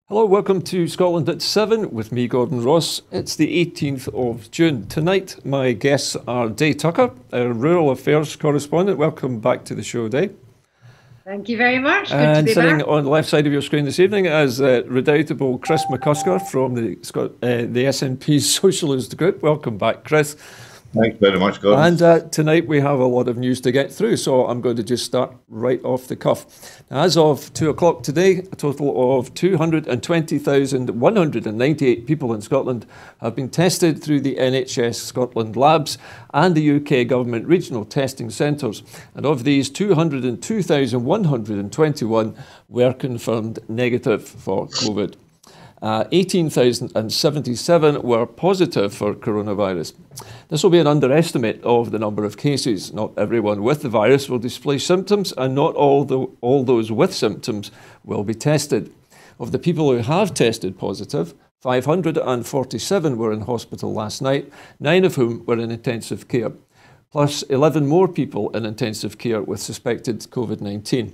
Hello, welcome to Scotland at 7 with me, Gordon Ross. It's the 18th of June. Tonight, my guests are Day Tucker, our Rural Affairs correspondent. Welcome back to the show, Day. Thank you very much. Good and to be sitting back. on the left side of your screen this evening is redoubtable Chris McCusker from the SNP Socialist Group. Welcome back, Chris. Thanks very much, Gordon. And tonight we have a lot of news to get through, so I'm going to just start right off the cuff. Now, as of 2 o'clock today, a total of 220,198 people in Scotland have been tested through the NHS Scotland labs and the UK Government regional testing centres. And of these, 202,121 were confirmed negative for COVID. 18,077 were positive for coronavirus. This will be an underestimate of the number of cases. Not everyone with the virus will display symptoms, and not all those with symptoms will be tested. Of the people who have tested positive, 547 were in hospital last night, 9 of whom were in intensive care, plus 11 more people in intensive care with suspected COVID-19.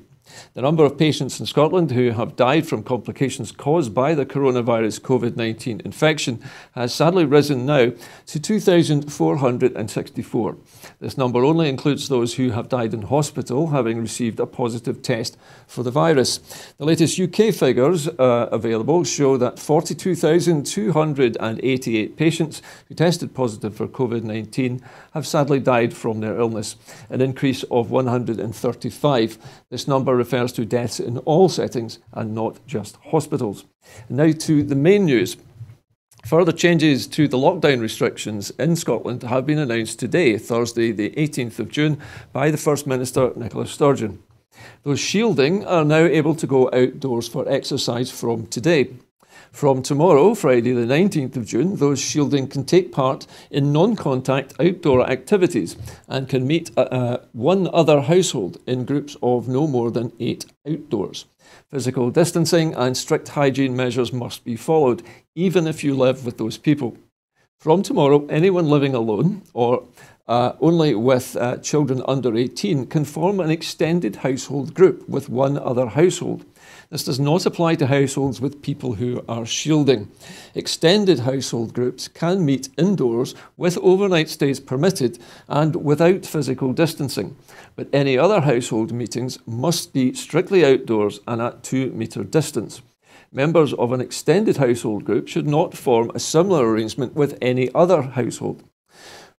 The number of patients in Scotland who have died from complications caused by the coronavirus COVID-19 infection has sadly risen now to 2,464. This number only includes those who have died in hospital having received a positive test for the virus. The latest UK figures available show that 42,288 patients who tested positive for COVID-19 have sadly died from their illness, an increase of 135. This number refers to deaths in all settings and not just hospitals. And now to the main news. Further changes to the lockdown restrictions in Scotland have been announced today, Thursday the 18th of June, by the First Minister, Nicola Sturgeon. Those shielding are now able to go outdoors for exercise from today. From tomorrow, Friday the 19th of June, those shielding can take part in non-contact outdoor activities and can meet one other household in groups of no more than 8 outdoors. Physical distancing and strict hygiene measures must be followed, even if you live with those people. From tomorrow, anyone living alone or only with children under 18 can form an extended household group with one other household. This does not apply to households with people who are shielding. Extended household groups can meet indoors with overnight stays permitted and without physical distancing. But any other household meetings must be strictly outdoors and at 2-metre distance. Members of an extended household group should not form a similar arrangement with any other household.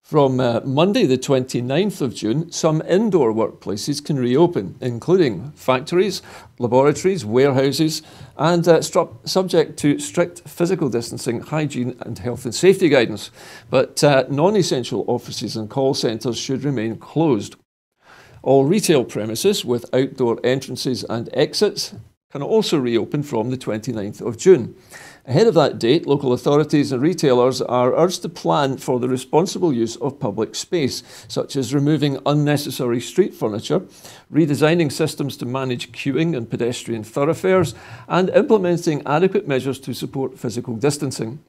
From Monday the 29th of June, some indoor workplaces can reopen, including factories, laboratories, warehouses, and subject to strict physical distancing, hygiene and health and safety guidance. But non-essential offices and call centres should remain closed. All retail premises with outdoor entrances and exits can also reopen from the 29th of June. Ahead of that date, local authorities and retailers are urged to plan for the responsible use of public space, such as removing unnecessary street furniture, redesigning systems to manage queuing and pedestrian thoroughfares, and implementing adequate measures to support physical distancing.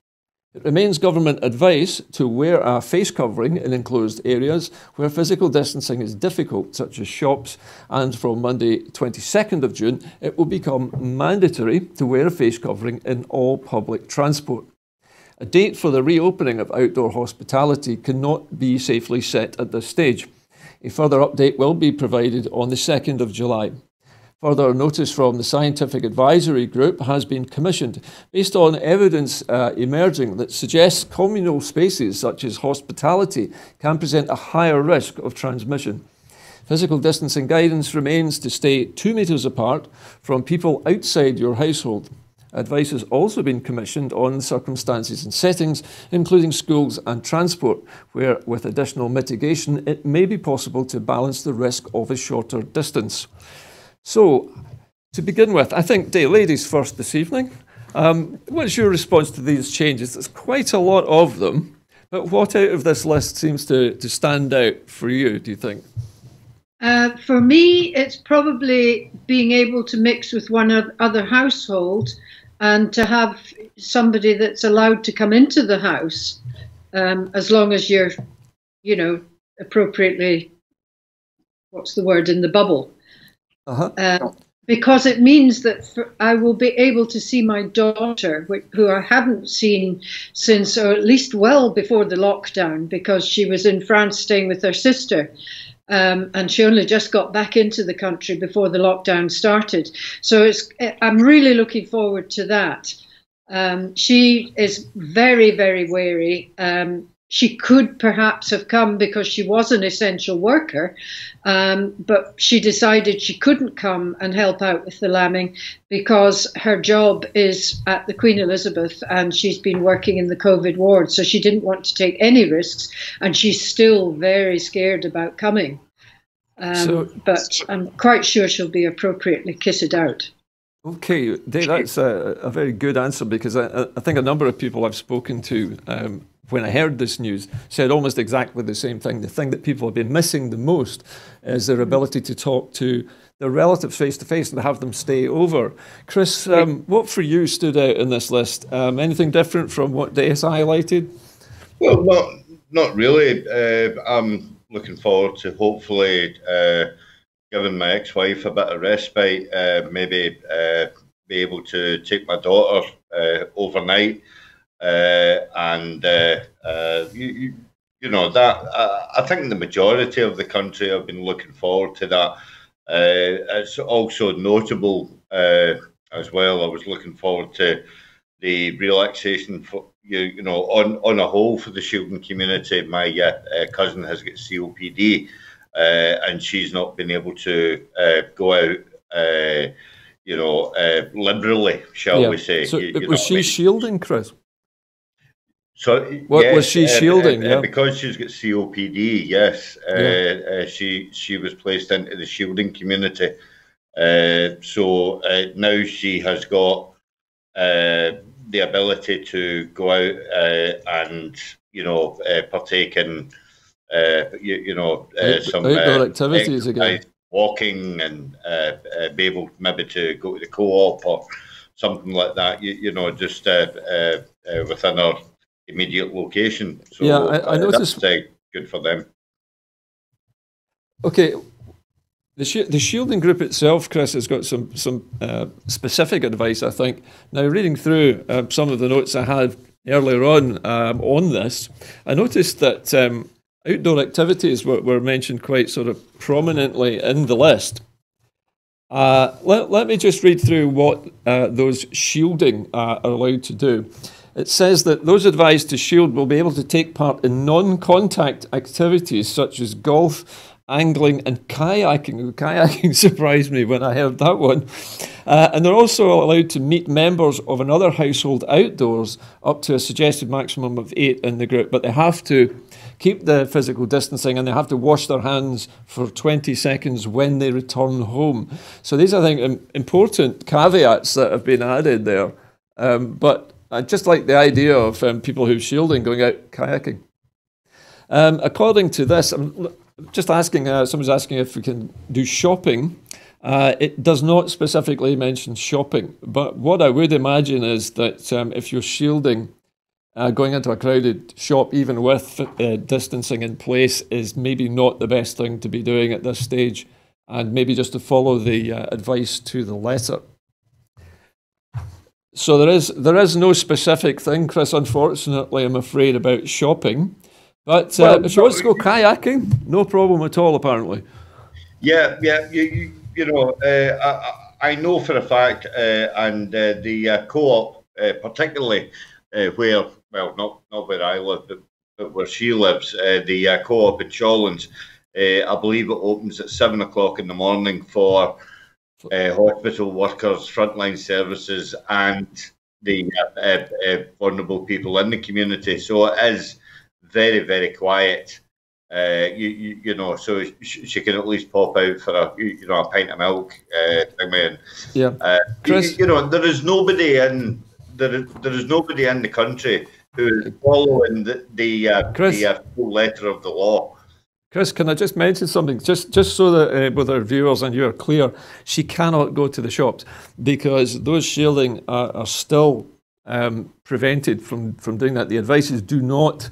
It remains government advice to wear a face covering in enclosed areas where physical distancing is difficult, such as shops, and from Monday 22nd of June, it will become mandatory to wear a face covering in all public transport. A date for the reopening of outdoor hospitality cannot be safely set at this stage. A further update will be provided on the 2nd of July. Further notice from the Scientific Advisory Group has been commissioned based on evidence emerging that suggests communal spaces such as hospitality can present a higher risk of transmission. Physical distancing guidance remains to stay 2 metres apart from people outside your household. Advice has also been commissioned on circumstances and settings, including schools and transport, where with additional mitigation it may be possible to balance the risk of a shorter distance. So, to begin with, I think, ladies first this evening. What's your response to these changes? There's quite a lot of them, but what out of this list seems to stand out for you, do you think? For me, it's probably being able to mix with one other household and to have somebody that's allowed to come into the house as long as you're, appropriately, what's the word, in the bubble. because it means that I will be able to see my daughter, who I haven't seen since, or at least well before the lockdown, because she was in France staying with her sister. And she only just got back into the country before the lockdown started. So I'm really looking forward to that. She is very, very wary. She could perhaps have come because she was an essential worker, but she decided she couldn't come and help out with the lambing because her job is at the Queen Elizabeth and she's been working in the COVID ward, so she didn't want to take any risks, and she's still very scared about coming. But I'm quite sure she'll be appropriately kitted out. Okay, Dave, that's a very good answer, because I think a number of people I've spoken to when I heard this news said almost exactly the same thing. The thing that people have been missing the most is their ability to talk to their relatives face to face and have them stay over. Chris, what for you stood out in this list? Anything different from what Des highlighted? Well, not really. I'm looking forward to hopefully giving my ex-wife a bit of respite, maybe be able to take my daughter overnight. You know, that I think the majority of the country have been looking forward to that. It's also notable as well. I was looking forward to the relaxation for you know on a whole for the shielding community. My cousin has got COPD, and she's not been able to go out. You know, liberally, shall we say? So was she shielding, Chris? So what was she shielding? Because she's got COPD. Yes, she was placed into the shielding community. So now she has got the ability to go out and partake in some outdoor activities again, walking, and be able maybe to go to the co-op or something like that. Just within our immediate location. So yeah, I noticed that's good for them. Okay, the shielding group itself, Chris, has got some specific advice, I think. Now, reading through some of the notes I had earlier on this, I noticed that outdoor activities were mentioned quite sort of prominently in the list. Let me just read through what those shielding are allowed to do. It says that those advised to shield will be able to take part in non-contact activities such as golf, angling and kayaking. Kayaking surprised me when I heard that one. And they're also allowed to meet members of another household outdoors up to a suggested maximum of 8 in the group, but they have to keep the physical distancing and they have to wash their hands for 20 seconds when they return home. So these, I think, important caveats that have been added there. But I just like the idea of people who're shielding going out kayaking. According to this, I'm just asking, someone's asking if we can do shopping. It does not specifically mention shopping, but what I would imagine is that if you're shielding, going into a crowded shop, even with distancing in place, is maybe not the best thing to be doing at this stage, and maybe just to follow the advice to the letter. So there is no specific thing, Chris, unfortunately, I'm afraid, about shopping. But if she wants to go kayaking, no problem at all, apparently. Yeah. I know for a fact, and the co-op, particularly where, well, not where I live, but where she lives, the co-op in Shawlands, I believe it opens at 7 o'clock in the morning for hospital workers, frontline services, and the vulnerable people in the community. So it is very, very quiet. So she can at least pop out for a pint of milk. Chris, there is nobody in the country who is following the full letter of the law. Chris, can I just mention something? Just so that with our viewers and you are clear, she cannot go to the shops because those shielding are still prevented from doing that. The advice is do not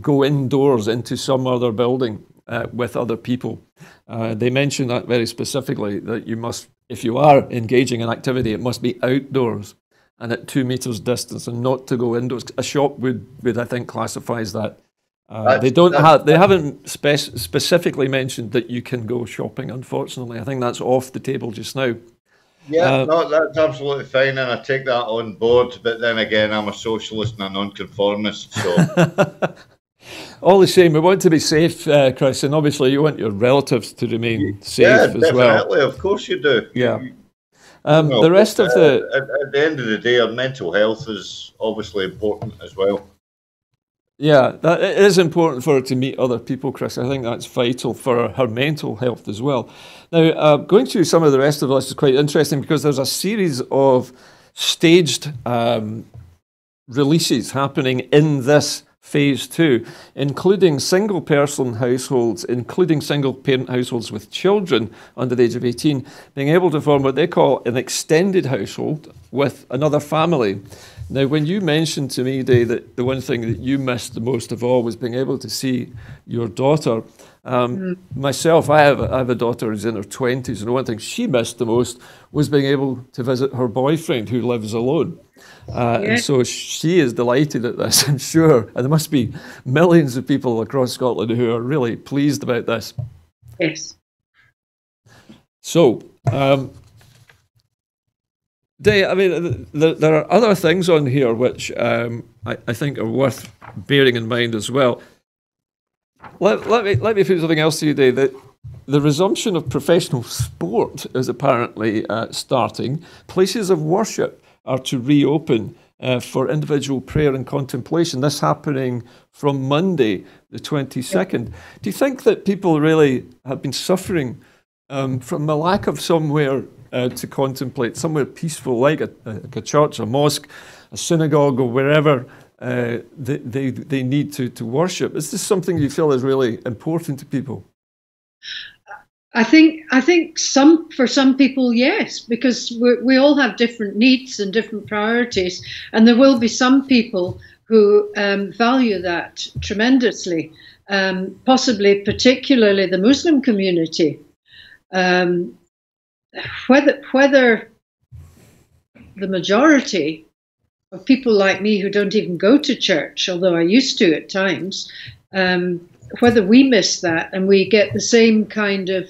go indoors into some other building with other people. They mention that very specifically, that you must if you are engaging in activity, it must be outdoors and at 2 meters distance, and not to go indoors. A shop would I think classifies that. They haven't specifically mentioned that you can go shopping. Unfortunately, I think that's off the table just now. Yeah, no, that's absolutely fine, and I take that on board. But then again, I'm a socialist and a nonconformist, so. All the same, we want to be safe, Chris, and obviously you want your relatives to remain safe as well. Yeah, definitely. Of course you do. Yeah. The rest of the... At the end of the day, our mental health is obviously important as well. Yeah, it is important for her to meet other people, Chris. I think that's vital for her mental health as well. Now, going through some of the rest of the list is quite interesting because there's a series of staged releases happening in this phase 2, including single-person households, including single-parent households with children under the age of 18, being able to form what they call an extended household with another family. Now, when you mentioned to me, Dave, that the one thing that you missed the most of all was being able to see your daughter. Myself, I have a daughter who's in her 20s, and the one thing she missed the most was being able to visit her boyfriend who lives alone. And so she is delighted at this, I'm sure. And there must be millions of people across Scotland who are really pleased about this. Yes. So, Dave, I mean, there are other things on here which I think are worth bearing in mind as well. Let me put something else to you, Dave. The resumption of professional sport is apparently starting. Places of worship are to reopen for individual prayer and contemplation. This happening from Monday, the 22nd. Do you think that people really have been suffering from a lack of somewhere to contemplate, somewhere peaceful, like a church, a mosque, a synagogue, or wherever they need to worship? Is this something you feel is really important to people? I think for some people, yes, because we all have different needs and different priorities, and there will be some people who value that tremendously, possibly particularly the Muslim community. Whether the majority of people like me who don't even go to church, although I used to at times, whether we miss that and we get the same kind of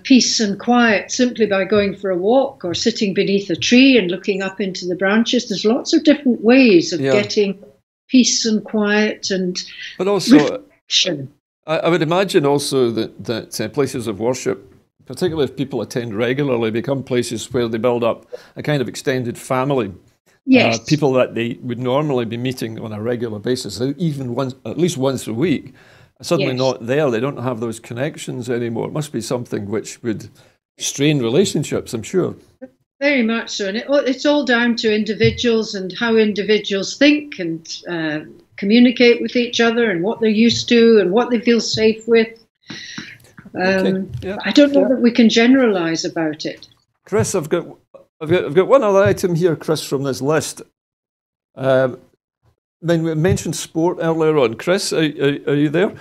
peace and quiet simply by going for a walk or sitting beneath a tree and looking up into the branches. There's lots of different ways of getting peace and quiet and but also reflection. I would imagine also that places of worship, particularly if people attend regularly, become places where they build up a kind of extended family. Yes. People that they would normally be meeting on a regular basis, even at least once a week, are suddenly not there. They don't have those connections anymore. It must be something which would strain relationships, I'm sure. Very much so. And it's all down to individuals and how individuals think and communicate with each other and what they're used to and what they feel safe with. I don't know that we can generalise about it. Chris, I've got one other item here, Chris, from this list. When we mentioned sport earlier on, Chris, are you there?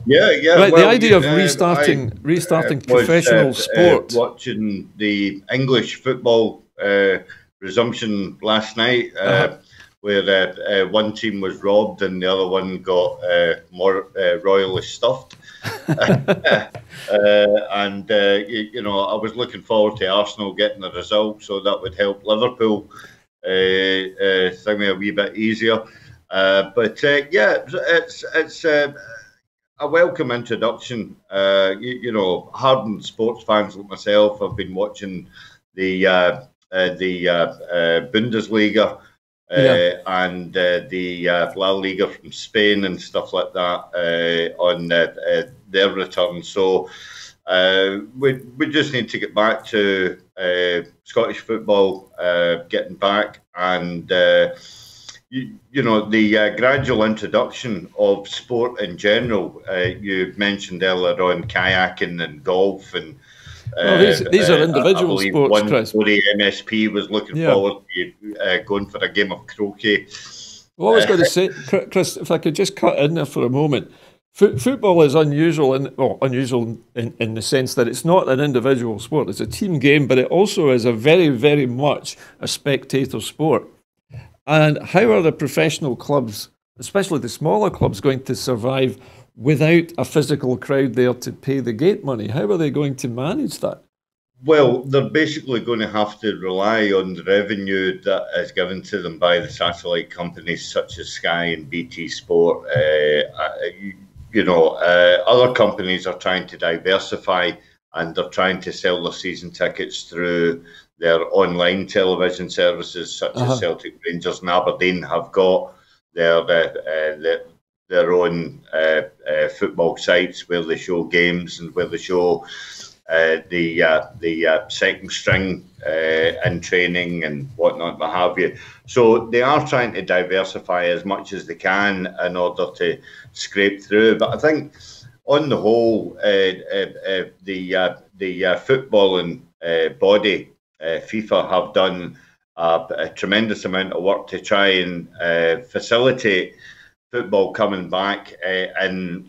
Yeah. Right, well, the idea of restarting professional sport. Watching the English football resumption last night, where one team was robbed and the other one got more royally stuffed. And I was looking forward to Arsenal getting the result, so that would help Liverpool thing a wee bit easier. But it's a welcome introduction. Hardened sports fans like myself have been watching the Bundesliga. And the La Liga from Spain and stuff like that on their return. So we just need to get back to Scottish football getting back, and the gradual introduction of sport in general. You mentioned earlier on kayaking and golf and. These are individual sports, Chris. The MSP was looking forward to going for a game of croquet. Well, I was going to say, Chris, if I could just cut in there for a moment, Football is unusual, unusual in the sense that it's not an individual sport. It's a team game, but it also is a very, very much a spectator sport. And how are the professional clubs, especially the smaller clubs, going to survive without a physical crowd there to pay the gate money? How are they going to manage that? Well, they're basically going to have to rely on the revenue that is given to them by the satellite companies such as Sky and BT Sport. Other companies are trying to diversify, and they're trying to sell their season tickets through their online television services, such as Celtic, Rangers, and Aberdeen have got their own football sites where they show games and where they show the second string in training and whatnot, what have you. So they are trying to diversify as much as they can in order to scrape through. But I think, on the whole, the footballing body, FIFA, have done a tremendous amount of work to try and facilitate football coming back in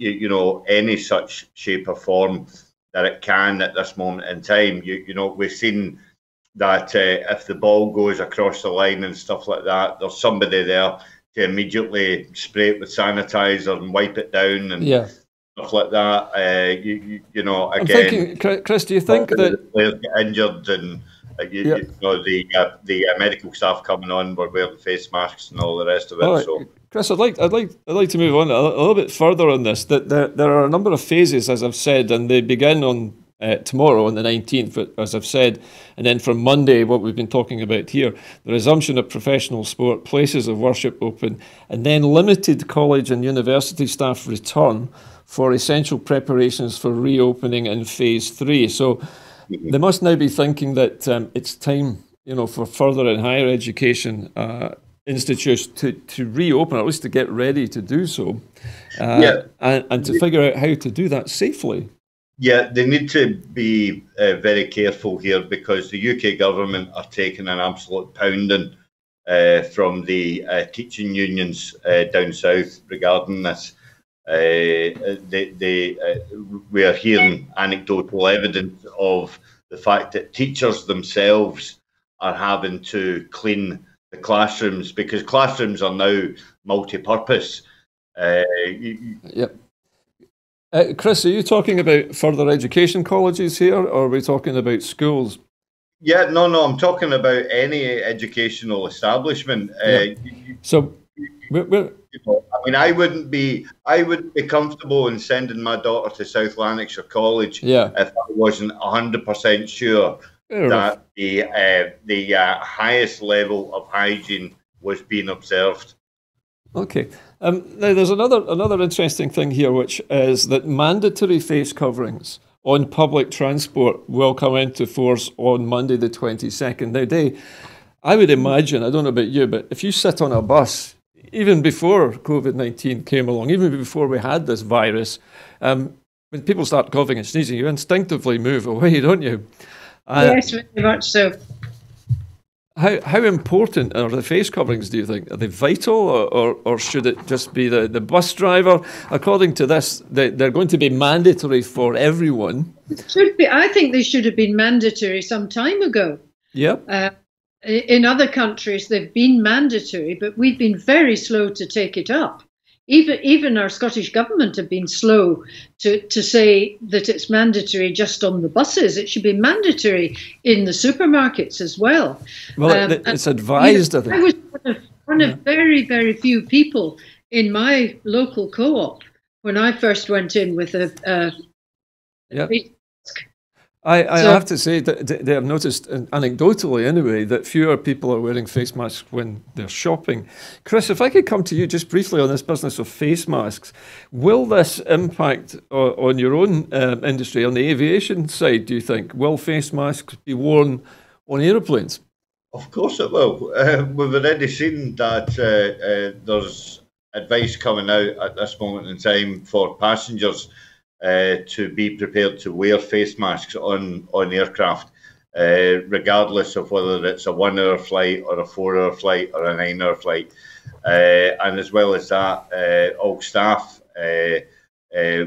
any such shape or form that it can at this moment in time. We've seen that if the ball goes across the line and stuff like that, there's somebody there to immediately spray it with sanitizer and wipe it down and stuff like that. Again, I'm thinking, Chris, do you think that players get injured and the medical staff coming on were wearing face masks and all the rest of it? Right. So, Chris, I'd like to move on a little bit further on this. That there are a number of phases, as I've said, and they begin on tomorrow on the 19th, as I've said, and then from Monday, what we've been talking about here, the resumption of professional sport, places of worship open, and then limited college and university staff return for essential preparations for reopening in phase 3. So they must now be thinking that it's time, for further and higher education institutes to reopen, or at least to get ready to do so, and to figure out how to do that safely. Yeah, they need to be very careful here, because the UK government are taking an absolute pounding from the teaching unions down south regarding this. We are hearing anecdotal evidence of the fact that teachers themselves are having to clean the classrooms, because classrooms are now multi-purpose. Chris, are you talking about further education colleges here, or are we talking about schools? Yeah, no, I'm talking about any educational establishment. So, I wouldn't be comfortable in sending my daughter to South Lanarkshire College if I wasn't 100% sure that the highest level of hygiene was being observed. Okay. Now, there's another interesting thing here, which is that mandatory face coverings on public transport will come into force on Monday the 22nd. Now, I would imagine, I don't know about you, but if you sit on a bus, even before COVID-19 came along, even before we had this virus, when people start coughing and sneezing, you instinctively move away, don't you? Yes, very much so. How important are the face coverings, do you think? Are they vital, or should it just be the bus driver? According to this, they're going to be mandatory for everyone. It should be. I think they should have been mandatory some time ago. Yep. In other countries, they've been mandatory, but we've been very slow to take it up. Even our Scottish government have been slow to say that it's mandatory just on the buses. It should be mandatory in the supermarkets as well. Well, it's advised, I think. I was one of very, very few people in my local co-op when I first went in with a I have to say that they have noticed, anecdotally anyway, that fewer people are wearing face masks when they're shopping. Chris, if I could come to you just briefly on this business of face masks, will this impact on your own industry, on the aviation side, do you think? Will face masks be worn on aeroplanes? Of course it will. We've already seen that there's advice coming out at this moment in time for passengers to be prepared to wear face masks on aircraft, regardless of whether it's a 1 hour flight or a 4 hour flight or a 9 hour flight. And as well as that, all staff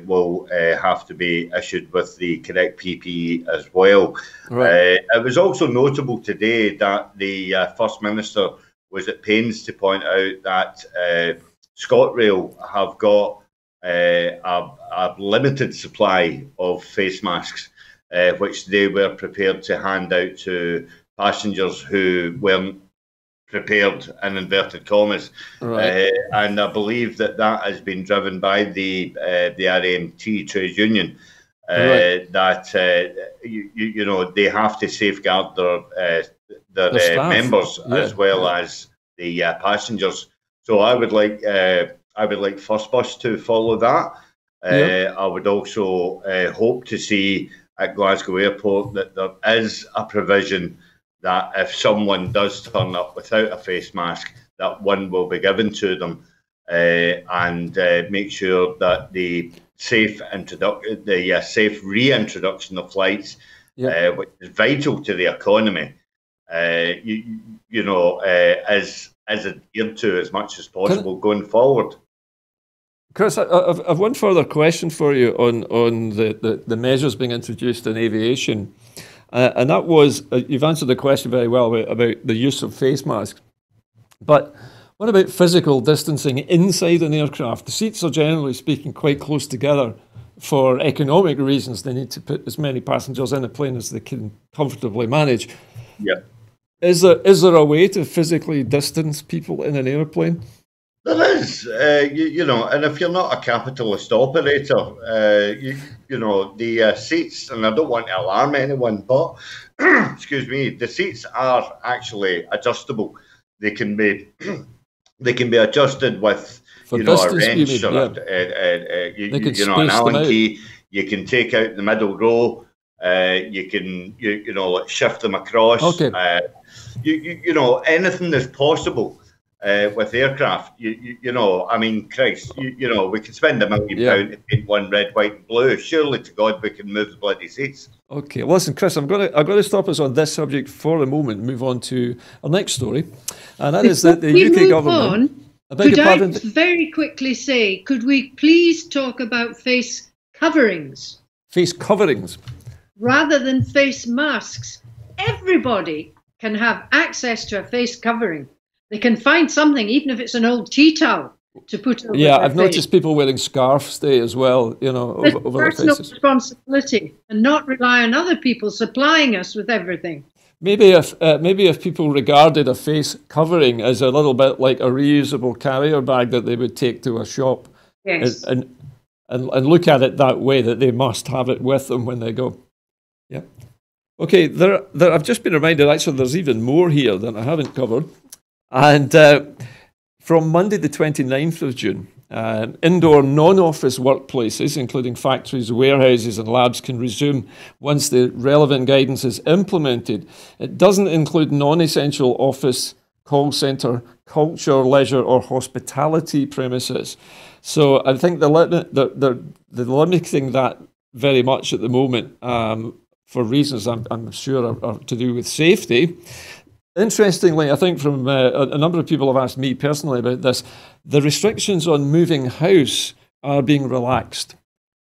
will have to be issued with the correct PPE as well. Right. It was also notable today that the First Minister was at pains to point out that ScotRail have got a limited supply of face masks, which they were prepared to hand out to passengers who weren't prepared, in inverted commas. Right. And I believe that has been driven by the RMT trade union, Right. that you know, they have to safeguard their members, yeah, as well as the passengers. So I would like First Bus to follow that. I would also hope to see at Glasgow Airport that there is a provision that if someone does turn up without a face mask, that one will be given to them, and make sure that the safe reintroduction of flights, which is vital to the economy, you know, is adhered to as much as possible going forward. Chris, I've one further question for you on the measures being introduced in aviation. And that was, you've answered the question very well about the use of face masks. But what about physical distancing inside an aircraft? The seats are, generally speaking, quite close together. For economic reasons, they need to put as many passengers in a plane as they can comfortably manage. Yeah. Is there a way to physically distance people in an airplane? There is, you know, and if you're not a capitalist operator, you know, the seats, and I don't want to alarm anyone, but excuse me, the seats are actually adjustable. They can be adjusted with, you know, a wrench or you know, an Allen key. You can take out the middle row. You can you know, shift them across. Okay. You know, anything is possible. With aircraft, you know, I mean, Christ, you know, we could spend £1 million to paint one red, white, and blue. Surely to God, we can move the bloody seats. Okay, listen, Chris, I'm going to stop us on this subject for a moment. Move on to our next story, and that is that the UK government. Could I very quickly say, could we please talk about face coverings? Face coverings, rather than face masks. Everybody can have access to a face covering. They can find something, even if it's an old tea towel, to put over their I've noticed people wearing scarves today as well, you know, over their faces. Personal responsibility, and not rely on other people supplying us with everything. Maybe if people regarded a face covering as a little bit like a reusable carrier bag that they would take to a shop, yes, and look at it that way, that they must have it with them when they go. Yeah. Okay, there I've just been reminded, actually, there's even more here than I haven't covered. And from Monday the 29th of June, indoor non-office workplaces, including factories, warehouses and labs, can resume once the relevant guidance is implemented. It doesn't include non-essential office, call centre, culture, leisure or hospitality premises. So I think the limiting that very much at the moment, for reasons I'm sure are to do with safety. Interestingly, I think from a number of people have asked me personally about this, the restrictions on moving house are being relaxed.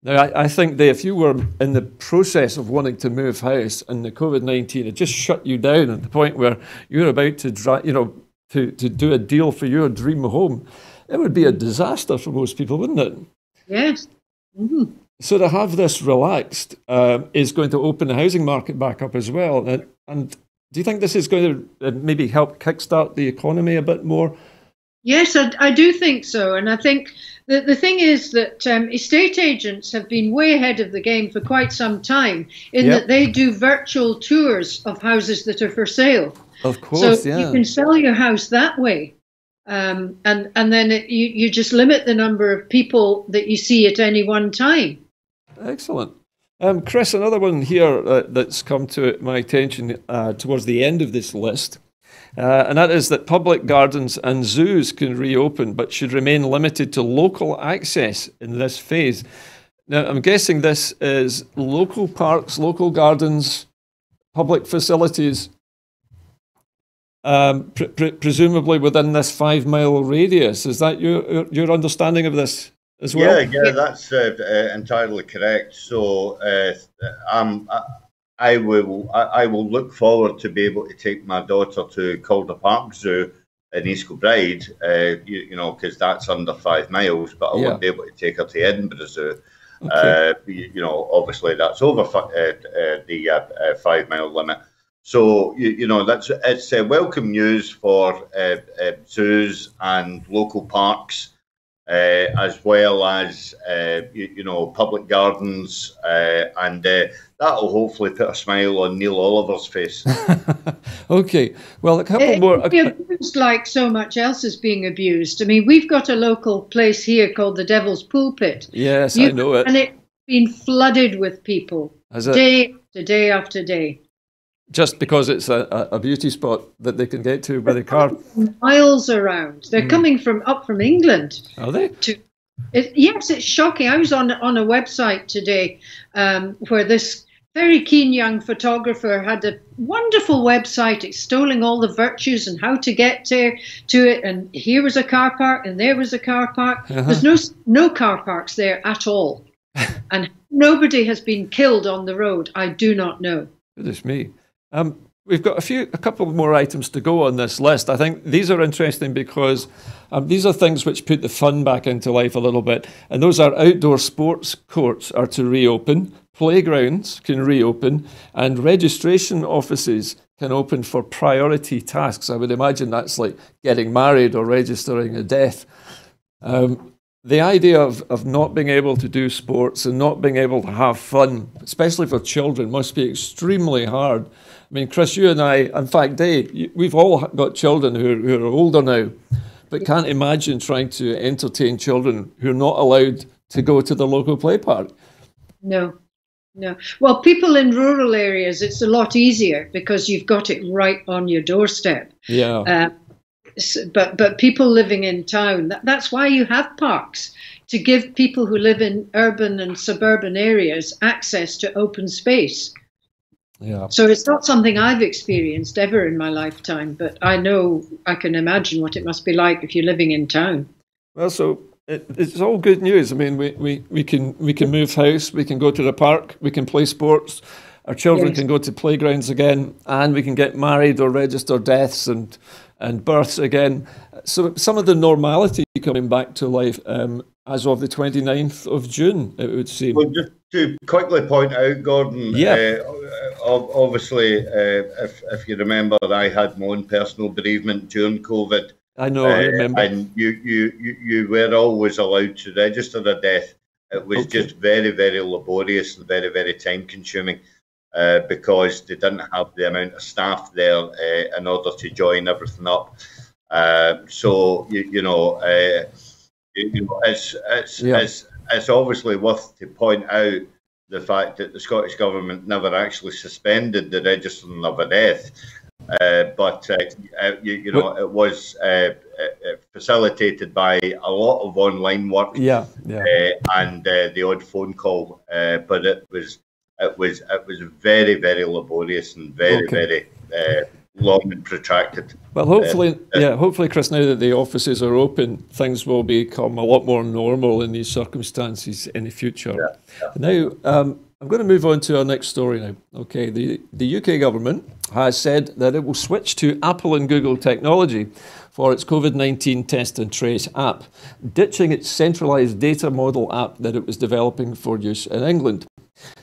Now, I think that if you were in the process of wanting to move house and the COVID-19 had just shut you down at the point where you're about to to do a deal for your dream home, it would be a disaster for most people, wouldn't it? Yes. Mm-hmm. So to have this relaxed is going to open the housing market back up as well. And do you think this is going to maybe help kickstart the economy a bit more? Yes, I do think so. And I think the thing is that estate agents have been way ahead of the game for quite some time in that they do virtual tours of houses that are for sale. Of course, so you can sell your house that way. And then you just limit the number of people that you see at any one time. Excellent. Chris, another one here that's come to my attention towards the end of this list, and that is that public gardens and zoos can reopen but should remain limited to local access in this phase. Now, I'm guessing this is local parks, local gardens, public facilities, presumably within this 5 mile radius. Is that your understanding of this as well? Yeah, that's entirely correct. So I will look forward to be able to take my daughter to Calder Park Zoo in East Kilbride, because that's under 5 miles, but I won't be able to take her to Edinburgh Zoo. Okay. Obviously that's over the 5 mile limit. So it's welcome news for zoos and local parks, as well as public gardens, and that'll hopefully put a smile on Neil Oliver's face. Okay, well, a couple more. Abused like so much else is being abused. I mean, we've got a local place here called the Devil's Pulpit. Yes, I know it. And it's been flooded with people, day after day after day. Just because it's a beauty spot that they can get to by the car. Miles around. They're coming up from England. Are they? Yes, it's shocking. I was on a website today where this very keen young photographer had a wonderful website extolling all the virtues and how to get to it. And here was a car park and there was a car park. There's no car parks there at all. And nobody has been killed on the road. I do not know. Goodness me. We've got a couple more items to go on this list. I think these are interesting because these are things which put the fun back into life a little bit. And those are outdoor sports courts are to reopen, playgrounds can reopen, and registration offices can open for priority tasks. I would imagine that's like getting married or registering a death. The idea of not being able to do sports and not being able to have fun, especially for children, must be extremely hard. I mean, Chris, you and I, in fact, Dave, we've all got children who are older now, but can't imagine trying to entertain children who are not allowed to go to the local play park. No. Well, people in rural areas, it's a lot easier because you've got it right on your doorstep. Yeah. But people living in town, that's why you have parks, to give people who live in urban and suburban areas access to open space. Yeah. So it's not something I've experienced ever in my lifetime, but I can imagine what it must be like if you're living in town. Well, so it's all good news. I mean, we can move house, we can go to the park, we can play sports, our children can go to playgrounds again, and we can get married or register deaths and births again. So some of the normality coming back to life as of the 29th of June, it would seem. Well, just to quickly point out, Gordon, obviously, if you remember, I had my own personal bereavement during COVID. I know, I remember. And you were always allowed to register a death. It was just very, very laborious and very, very time consuming. Because they didn't have the amount of staff there in order to join everything up. So it's obviously worth to point out the fact that the Scottish Government never actually suspended the registering of a death, but it was facilitated by a lot of online work, and the odd phone call, but it was very, very laborious and very long and protracted. Well, hopefully, Chris, now that the offices are open, things will become a lot more normal in these circumstances in the future. Now, I'm going to move on to our next story now. Okay, the UK government has said that it will switch to Apple and Google technology for its COVID-19 test and trace app, ditching its centralised data model app that it was developing for use in England.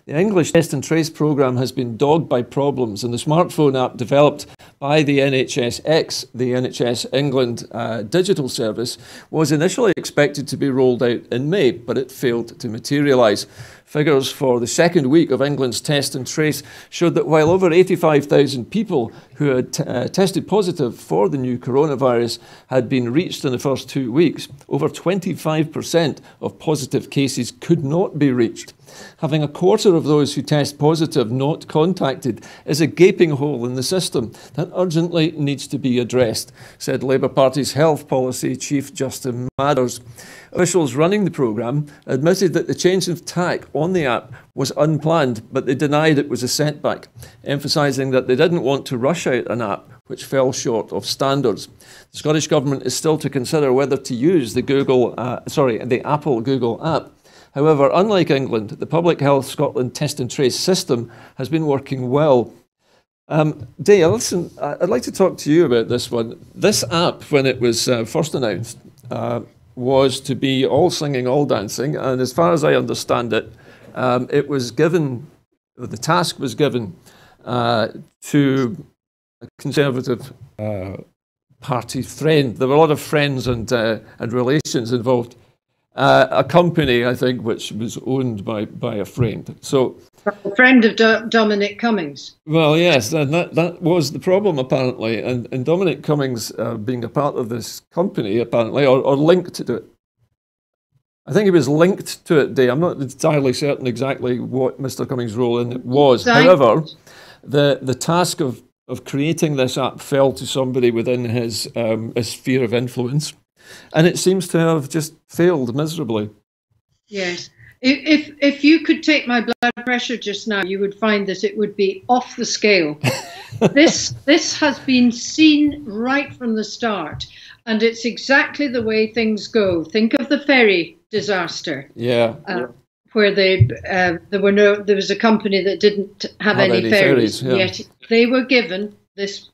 The English Test and Trace programme has been dogged by problems, and the smartphone app developed by the NHSX, the NHS England digital service, was initially expected to be rolled out in May, but it failed to materialise. Figures for the second week of England's Test and Trace showed that while over 85,000 people who had tested positive for the new coronavirus had been reached in the first 2 weeks, over 25% of positive cases could not be reached. Having a quarter of those who test positive not contacted is a gaping hole in the system that urgently needs to be addressed, said Labour Party's Health Policy Chief Justin Madders. Officials running the programme admitted that the change of tack on the app was unplanned, but they denied it was a setback, emphasising that they didn't want to rush out an app which fell short of standards. The Scottish Government is still to consider whether to use the Apple Google app. However, unlike England, the Public Health Scotland Test and Trace system has been working well. Dave, listen, I'd like to talk to you about this one. This app, when it was first announced, was to be all singing, all dancing, and as far as I understand it, it was given, the task was given to a Conservative Party friend. There were a lot of friends and relations involved. A company, I think, which was owned by a friend. So, a friend of Dominic Cummings. Well, yes, that was the problem apparently, and Dominic Cummings being a part of this company apparently, or linked to it. I think he was linked to it, Dave. I'm not entirely certain exactly what Mr. Cummings' role in it was. However, the task of creating this app fell to somebody within his sphere of influence. And it seems to have just failed miserably. Yes. If you could take my blood pressure just now, you would find that it would be off the scale. This has been seen right from the start, and it's exactly the way things go. Think of the ferry disaster. Yeah. Where there was a company that didn't have any ferries, yet they were given this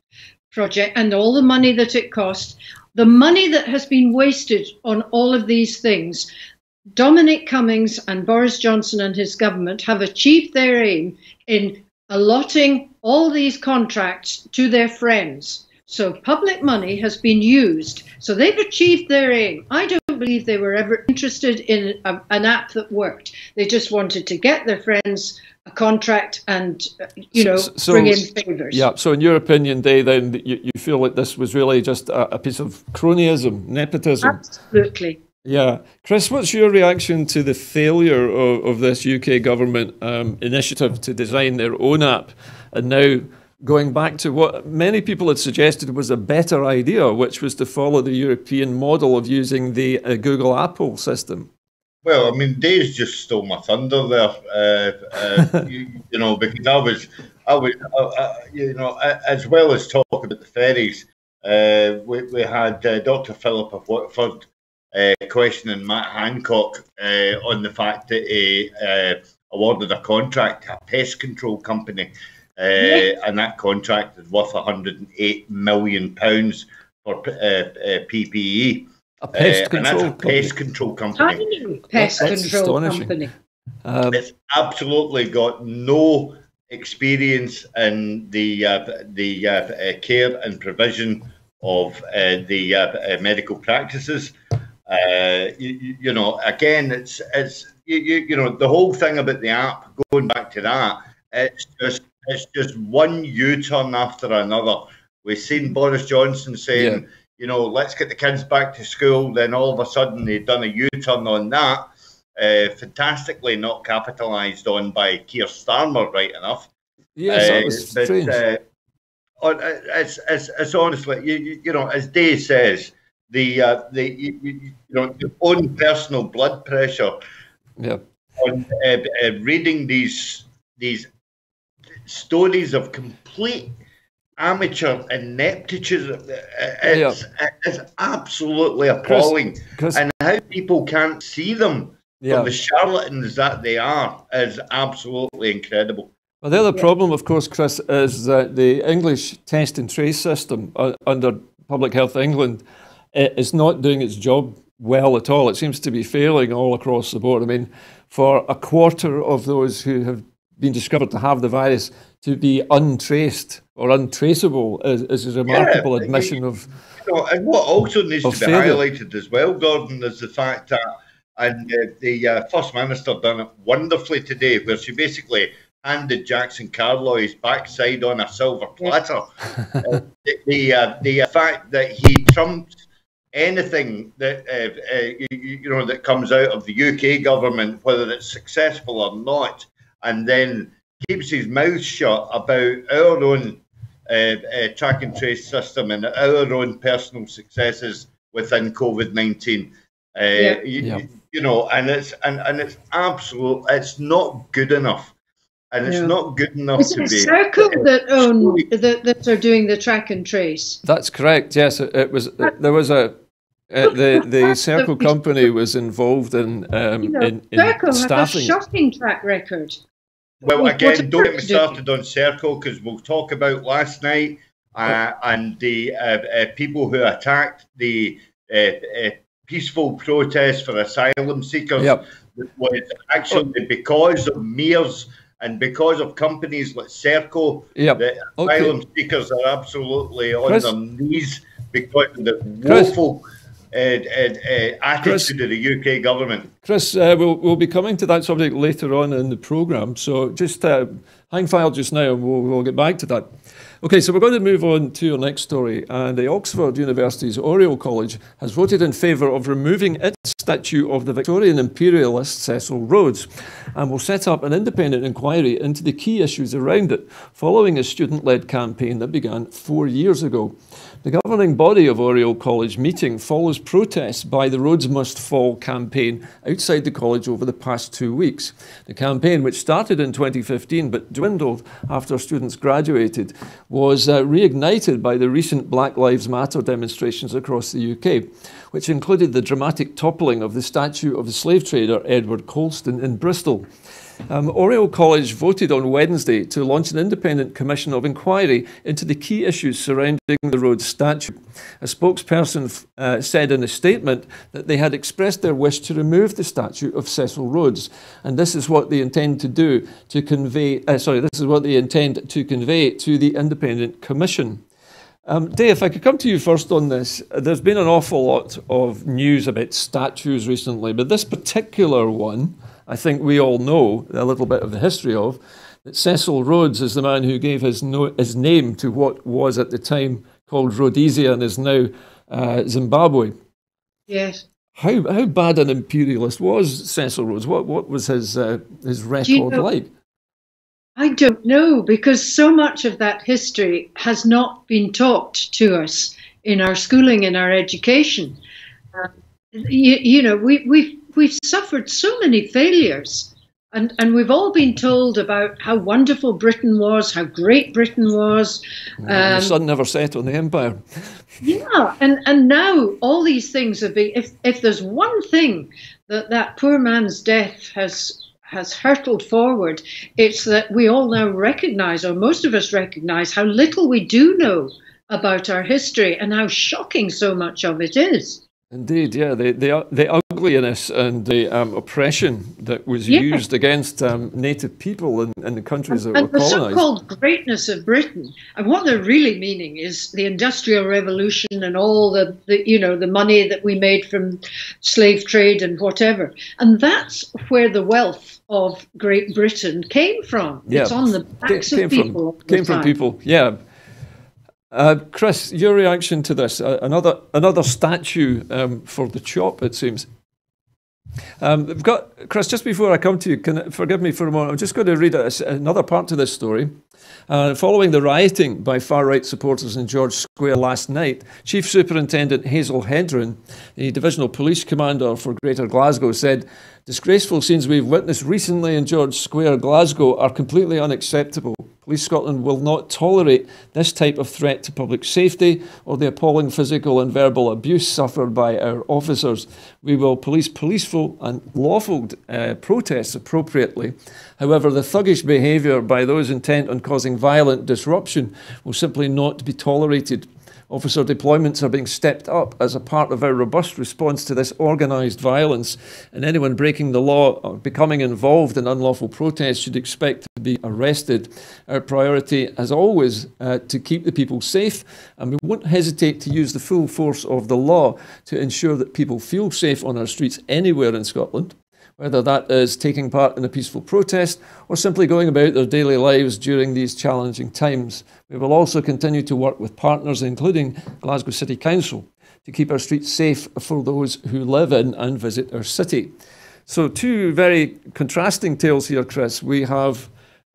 project and all the money that it cost. The money that has been wasted on all of these things, Dominic Cummings and Boris Johnson and his government have achieved their aim in allotting all these contracts to their friends. So public money has been used. So they've achieved their aim. I don't believe they were ever interested in an app that worked. They just wanted to get their friends a contract and, bring in favours. Yeah, so in your opinion, Dave, then you feel like this was really just a piece of cronyism, nepotism? Absolutely. Yeah. Chris, what's your reaction to the failure of this UK government initiative to design their own app, and now going back to what many people had suggested was a better idea, which was to follow the European model of using the Google Apple system? Well, I mean, Dave's just stole my thunder there, because I was, as well as talking about the ferries, we had Dr. Philip of Watford questioning Matt Hancock on the fact that he awarded a contract to a pest control company, and that contract is worth £108 million for PPE. A pest control and that's a company. pest control company. Pest control company. It's absolutely got no experience in the care and provision of the medical practices. Again, it's the whole thing about the app. Going back to that, it's just one U-turn after another. We've seen Boris Johnson saying, let's get the kids back to school. Then all of a sudden they've done a U-turn on that. Fantastically not capitalised on by Keir Starmer, right enough. Yes, that was strange. It's honestly, as Dave says, the own personal blood pressure. Yeah. On reading these stories of complete amateur ineptitude, it's absolutely appalling. Chris, and how people can't see them for the charlatans that they are is absolutely incredible. Well, the other problem, of course, Chris, is that the English test and trace system under Public Health England is not doing its job well at all. It seems to be failing all across the board. I mean, for a quarter of those who have been discovered to have the virus to be untraced or untraceable is a remarkable admission of. And what also needs to be failure. Highlighted as well, Gordon, is the fact that, and the First Minister done it wonderfully today, where she basically handed Jackson Carloy's backside on a silver platter. The fact that he trumps anything that that comes out of the UK government, whether it's successful or not, and then keeps his mouth shut about our own track and trace system and our own personal successes within COVID-19. And it's absolute. It's not good enough. and it's not good enough Is to it be. Circle that are doing the track and trace? That's correct. Yes, it was. There was a the Circle company was involved in Circle staffing. has a shocking track record. Well, again, don't get me started on Circle, because we'll talk about last night and the people who attacked the peaceful protest for asylum seekers. Yep. Was actually because of mayors and because of companies like Circle. Yep. The asylum seekers are absolutely on Chris, their knees because of the woeful attitude of the UK government. Chris, we'll be coming to that subject later on in the programme, so just hang fire just now and we'll get back to that. Okay, so we're going to move on to our next story, and the Oxford University's Oriel College has voted in favour of removing its statue of the Victorian imperialist Cecil Rhodes, and will set up an independent inquiry into the key issues around it, following a student-led campaign that began 4 years ago. The governing body of Oriel College meeting follows protests by the Rhodes Must Fall campaign outside the college over the past 2 weeks. The campaign, which started in 2015 but dwindled after students graduated, was reignited by the recent Black Lives Matter demonstrations across the UK, which included the dramatic toppling of the statue of the slave trader Edward Colston in Bristol. Oriel College voted on Wednesday to launch an independent commission of inquiry into the key issues surrounding the Rhodes statue. A spokesperson said in a statement that they had expressed their wish to remove the statue of Cecil Rhodes, and this is what they intend to do to convey. This is what they intend to convey to the independent commission. Dave, if I could come to you first on this. There's been an awful lot of news about statues recently, but this particular one, I think we all know a little bit of the history of, that Cecil Rhodes is the man who gave his name to what was at the time called Rhodesia and is now Zimbabwe. Yes. How bad an imperialist was Cecil Rhodes? What was his record like? I don't know, because so much of that history has not been taught to us in our schooling, in our education. We've suffered so many failures, and we've all been told about how wonderful Britain was, how great Britain was. The sun never set on the empire. Yeah, and now all these things have been. If there's one thing that poor man's death has hurtled forward, it's that we all now recognise, or most of us recognise, how little we do know about our history and how shocking so much of it is. Indeed, yeah, the ugliness and the oppression that was used against native people in the countries that were colonised. And the so-called greatness of Britain, and what they're really meaning is the Industrial Revolution and all the money that we made from slave trade and whatever. And that's where the wealth of Great Britain came from. Yeah. It's on the backs of people. Came from people, yeah. Chris, your reaction to this? Another statue for the chop, it seems. We've got, Chris, just before I come to you, forgive me for a moment, I'm just going to read another part to this story. Following the rioting by far-right supporters in George Square last night, Chief Superintendent Hazel Hedren, the Divisional Police Commander for Greater Glasgow, said, "Disgraceful scenes we've witnessed recently in George Square, Glasgow, are completely unacceptable. Police Scotland will not tolerate this type of threat to public safety or the appalling physical and verbal abuse suffered by our officers. We will police peaceful and lawful protests appropriately. However, the thuggish behaviour by those intent on causing violent disruption will simply not be tolerated. Officer deployments are being stepped up as a part of our robust response to this organised violence, and anyone breaking the law or becoming involved in unlawful protests should expect to be arrested. Our priority, as always, to keep the people safe, and we won't hesitate to use the full force of the law to ensure that people feel safe on our streets anywhere in Scotland, whether that is taking part in a peaceful protest or simply going about their daily lives during these challenging times. We will also continue to work with partners, including Glasgow City Council, to keep our streets safe for those who live in and visit our city." So two very contrasting tales here, Chris. We have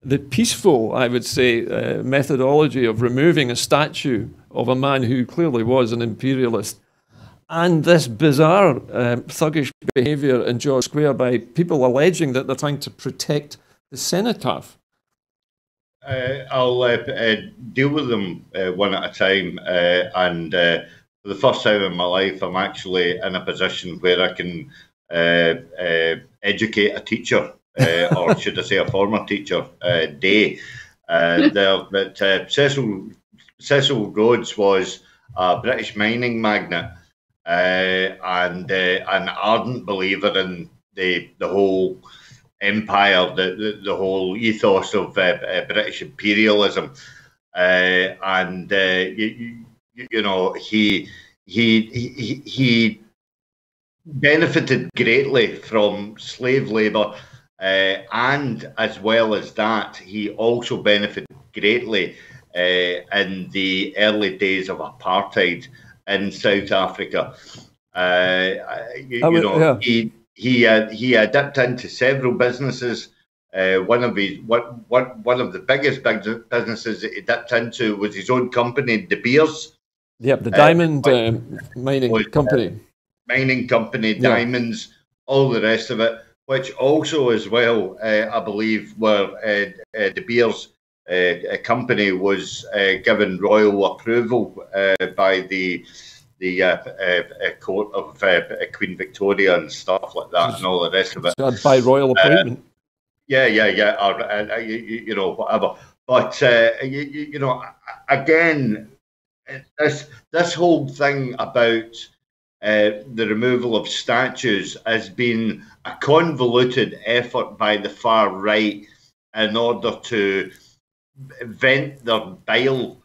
the peaceful, I would say, methodology of removing a statue of a man who clearly was an imperialist, and this bizarre thuggish behaviour in George Square by people alleging that they're trying to protect the cenotaph. I'll deal with them one at a time. And for the first time in my life, I'm actually in a position where I can educate a teacher, or should I say a former teacher, Day. But Cecil Rhodes was a British mining magnate and an ardent believer in the whole empire, the whole ethos of British imperialism, and you know, he benefited greatly from slave labour, and as well as that, he also benefited greatly in the early days of apartheid in South Africa. He dipped into several businesses. One of the biggest businesses that he dipped into was his own company, De Beers. Yep, the diamond mining company. Mining company, diamonds, all the rest of it, which also as well, I believe, were De Beers company was given royal approval by the court of Queen Victoria and stuff like that, and all the rest of it. By royal appointment. Or, you know, whatever. But you know, again, this whole thing about the removal of statues has been a convoluted effort by the far right in order to vent their bile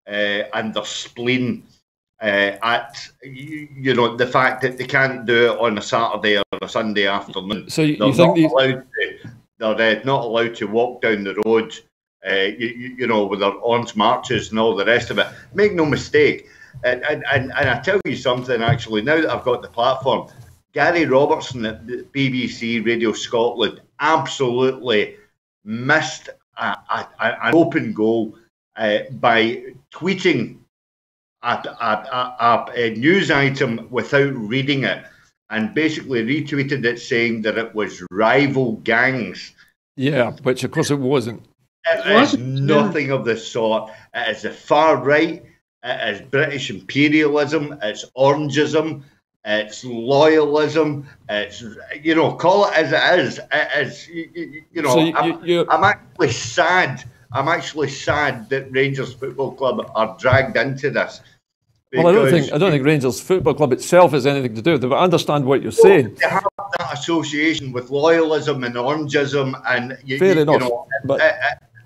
and their spleen at, you know, the fact that they can't do it on a Saturday or a Sunday afternoon. So you think they're not allowed to walk down the road, you know, with their orange marches and all the rest of it. Make no mistake, and I tell you something, actually, now that I've got the platform, Gary Robertson at BBC Radio Scotland absolutely missed an open goal by tweeting a news item without reading it, and basically retweeted it saying that it was rival gangs. Yeah, which of course it wasn't. It is nothing of the sort. It is the far right. It is British imperialism. It's orangism. It's loyalism. It's, you know, call it as it is. It is, you know, so I'm actually sad. I'm actually sad that Rangers Football Club are dragged into this. Well, I don't think Rangers Football Club itself has anything to do with it, but I understand what you're saying. They have that association with loyalism and orangism, and fair enough, you know, but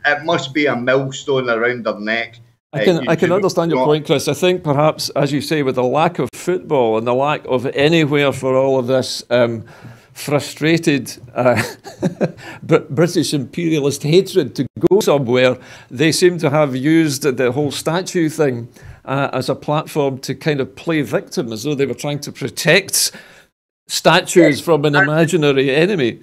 it must be a millstone around their neck. I can understand your point, Chris. I think perhaps, as you say, with the lack of football and the lack of anywhere for all of this frustrated British imperialist hatred to go somewhere, they seem to have used the whole statue thing as a platform to kind of play victim, as though they were trying to protect statues from an imaginary enemy.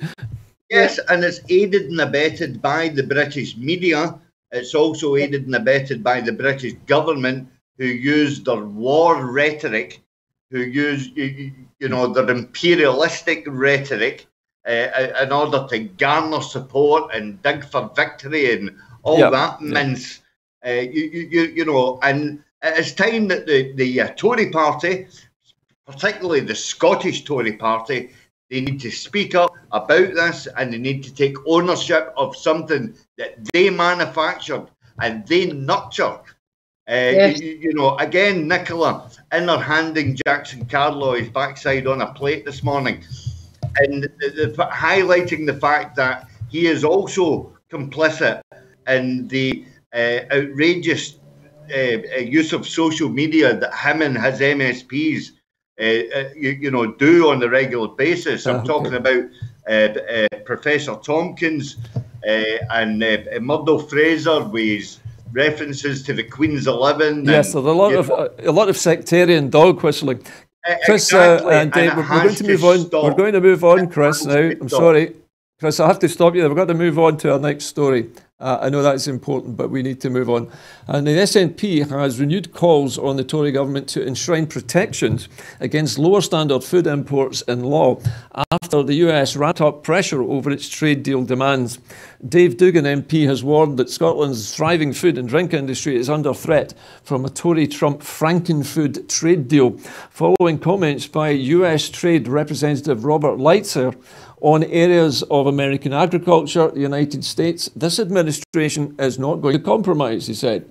Yes, and it's aided and abetted by the British media. It's also aided and abetted by the British government, who use their war rhetoric, who use, you know, their imperialistic rhetoric in order to garner support and dig for victory and all that mince. You know, and it's time that the Tory party, particularly the Scottish Tory party, they need to speak up about this, and they need to take ownership of something that they manufactured and they nurtured. Yes. You know, again, Nicola, in her handing Jackson Carloy's backside on a plate this morning, and highlighting the fact that he is also complicit in the outrageous use of social media that him and his MSPs you know, do on a regular basis. I'm talking about Professor Tompkins and Murdo Fraser with his references to the Queen's 11. Yes, there's a lot of sectarian dog whistling. Chris, exactly. and Dave, we're going to move on. We're going to move on, Chris. Now, I'm sorry, Chris, I have to stop you there. We've got to move on to our next story. I know that's important, but we need to move on. And the SNP has renewed calls on the Tory government to enshrine protections against lower standard food imports in law after after the US ramped up pressure over its trade deal demands. Dave Duggan MP has warned that Scotland's thriving food and drink industry is under threat from a Tory-Trump Frankenfood trade deal, following comments by US Trade Representative Robert Lighthizer on areas of American agriculture, the United States. This administration is not going to compromise, he said.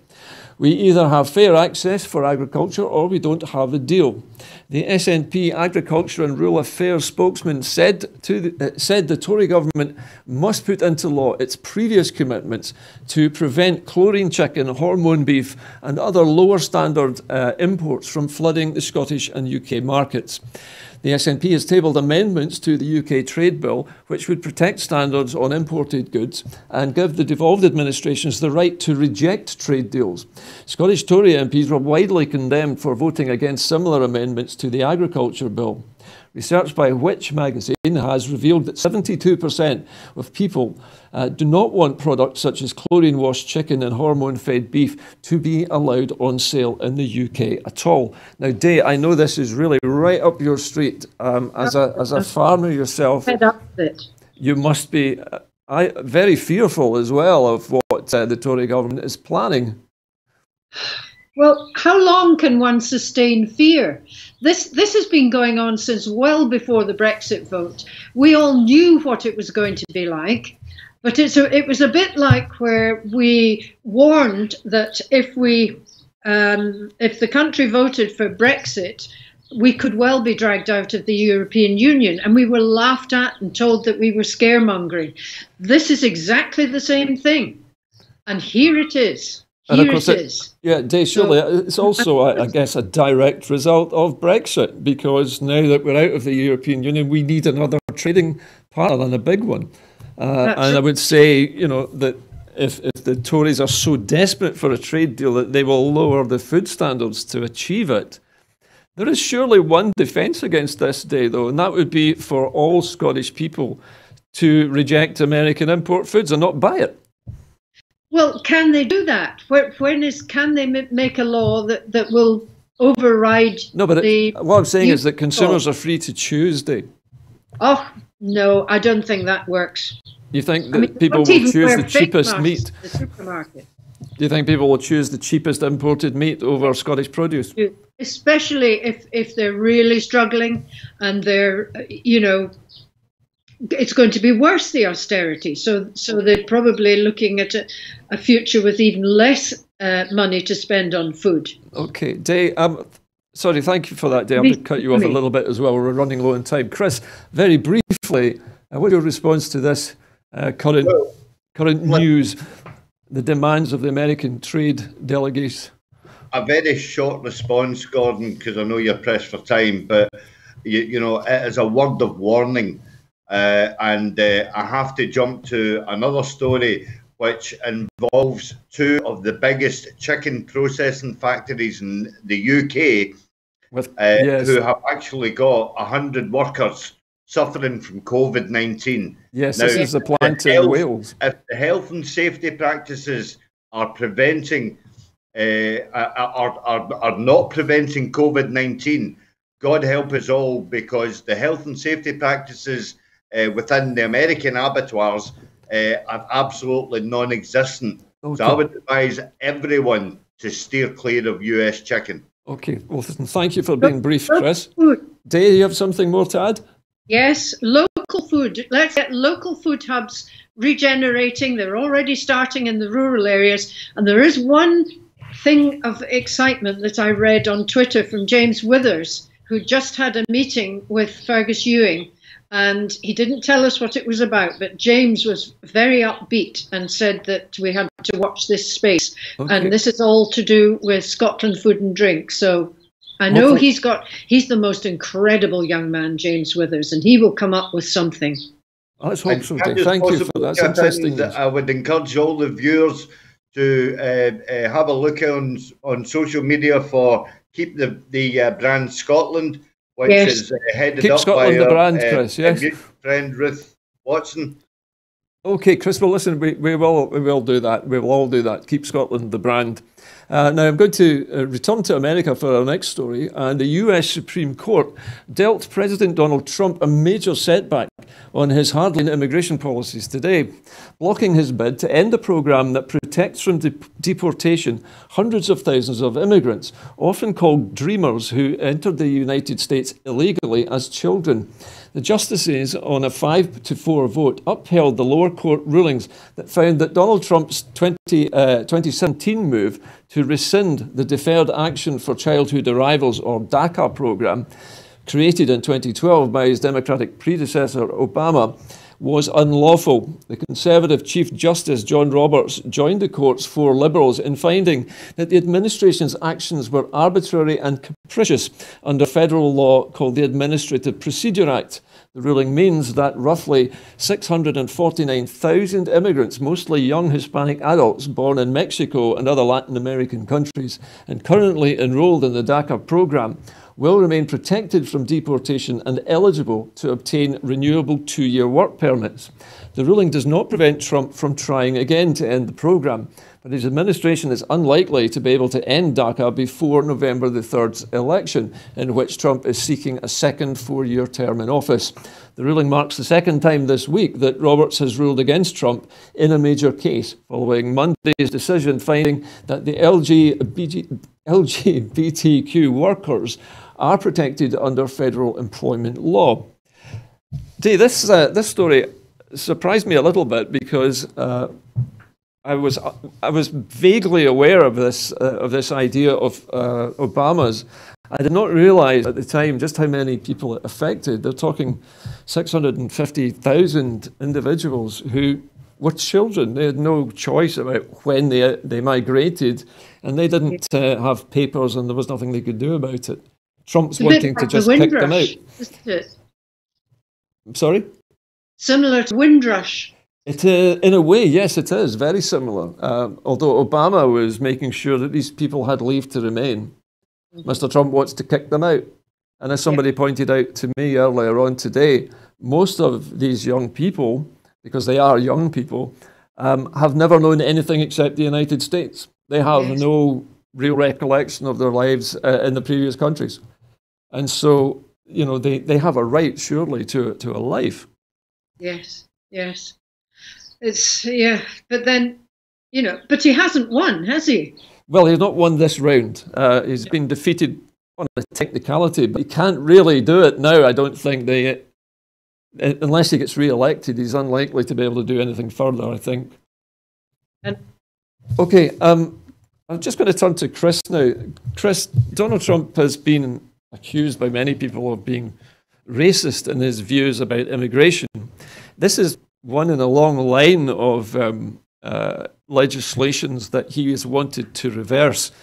We either have fair access for agriculture or we don't have a deal. The SNP Agriculture and Rural Affairs spokesman said the Tory government must put into law its previous commitments to prevent chlorine chicken, hormone beef and other lower standard imports from flooding the Scottish and UK markets. The SNP has tabled amendments to the UK trade bill which would protect standards on imported goods and give the devolved administrations the right to reject trade deals. Scottish Tory MPs were widely condemned for voting against similar amendments to the agriculture bill. Research by Which magazine has revealed that 72% of people do not want products such as chlorine-washed chicken and hormone-fed beef to be allowed on sale in the UK at all. Now, Day, I know this is really right up your street. As a farmer yourself, fed up with it. You must be very fearful as well of what the Tory government is planning. Well, how long can one sustain fear? This has been going on since well before the Brexit vote. We all knew what it was going to be like, but it was a bit like where we warned that if the country voted for Brexit, we could well be dragged out of the European Union, and we were laughed at and told that we were scaremongering. This is exactly the same thing, and here it is. And of course, yeah, Day, surely it's also, I guess, a direct result of Brexit, because now that we're out of the European Union, we need another trading partner and a big one. And I would say, you know, that if the Tories are so desperate for a trade deal that they will lower the food standards to achieve it, there is surely one defence against this, Day, though, and that would be for all Scottish people to reject American import foods and not buy it. Well, can they do that? Can they make a law that will override? No, but what I'm saying is that consumers are free to choose, Dave. Oh, no, I don't think that works. You think that people will choose the cheapest meat? The supermarket. Do you think people will choose the cheapest imported meat over Scottish produce? Especially if they're really struggling and they're, you know, it's going to be worse, the austerity. So they're probably looking at a future with even less money to spend on food. Okay, Day, sorry, thank you for that, Day. I'm going to cut you off a little bit as well. We're running low on time. Chris, very briefly, what's your response to this current news, the demands of the American trade delegates? A very short response, Gordon, because I know you're pressed for time, but you know, it is a word of warning. And I have to jump to another story which involves two of the biggest chicken processing factories in the UK, who have actually got 100 workers suffering from COVID-19. Yes, now, this is a plant in Wales. If the health and safety practices are preventing, are not preventing COVID-19, God help us all, because the health and safety practices within the American abattoirs are absolutely non-existent. Okay. So I would advise everyone to steer clear of US chicken. Okay, well, thank you for being brief, Chris. Day, you have something more to add? Yes, local food. Let's get local food hubs regenerating. They're already starting in the rural areas. And there is one thing of excitement that I read on Twitter from James Withers, who just had a meeting with Fergus Ewing. And he didn't tell us what it was about, but James was very upbeat and said that we had to watch this space. Okay. And this is all to do with Scotland Food and Drink. So I know he's the most incredible young man, James Withers, and he will come up with something. Let's hope so. Thank you for that. That's interesting. I would encourage all the viewers to have a look on social media for Keep the Brand Scotland, which is headed Keep up Scotland by the brand, Chris. Yes, friend Ruth Watson. Okay, Chris. Well, listen, we will do that. We will all do that. Keep Scotland the brand. Now, I'm going to return to America for our next story. And the US Supreme Court dealt President Donald Trump a major setback on his hard-line immigration policies today, blocking his bid to end a program that protects from deportation hundreds of thousands of immigrants, often called dreamers, who entered the United States illegally as children. The justices, on a 5-4 vote, upheld the lower court rulings that found that Donald Trump's 2017 move to rescind the Deferred Action for Childhood Arrivals, or DACA program, created in 2012 by his Democratic predecessor Obama, was unlawful. The Conservative Chief Justice John Roberts joined the court's 4 Liberals in finding that the administration's actions were arbitrary and capricious under federal law called the Administrative Procedure Act. The ruling means that roughly 649,000 immigrants, mostly young Hispanic adults born in Mexico and other Latin American countries and currently enrolled in the DACA program, will remain protected from deportation and eligible to obtain renewable 2-year work permits. The ruling does not prevent Trump from trying again to end the program, but his administration is unlikely to be able to end DACA before November the 3rd's election, in which Trump is seeking a second 4-year term in office. The ruling marks the second time this week that Roberts has ruled against Trump in a major case, following Monday's decision finding that the LGBTQ workers are protected under federal employment law. This story surprised me a little bit because I was vaguely aware of this idea of Obama's. I did not realize at the time just how many people it affected. They're talking 650,000 individuals who were children. They had no choice about when they migrated, and they didn't have papers, and there was nothing they could do about it. Trump's wanting to just kick them out. Isn't it? Sorry? Similar to Windrush. In a way, yes, it is very similar. Although Obama was making sure that these people had leave to remain, Mr. Trump wants to kick them out. And as somebody pointed out to me earlier on today, most of these young people, because they are young people, have never known anything except the United States. They have no real recollection of their lives in the previous countries. And so, you know, they have a right, surely, to a life. Yes, yes. It's, but then, you know, but he hasn't won, has he? Well, he's not won this round. He's been defeated on a technicality, but he can't really do it now. I don't think unless he gets re-elected, he's unlikely to be able to do anything further, I think. Okay, I'm just going to turn to Chris now. Chris, Donald Trump has been accused by many people of being racist in his views about immigration. This is one in a long line of legislations that he has wanted to reverse.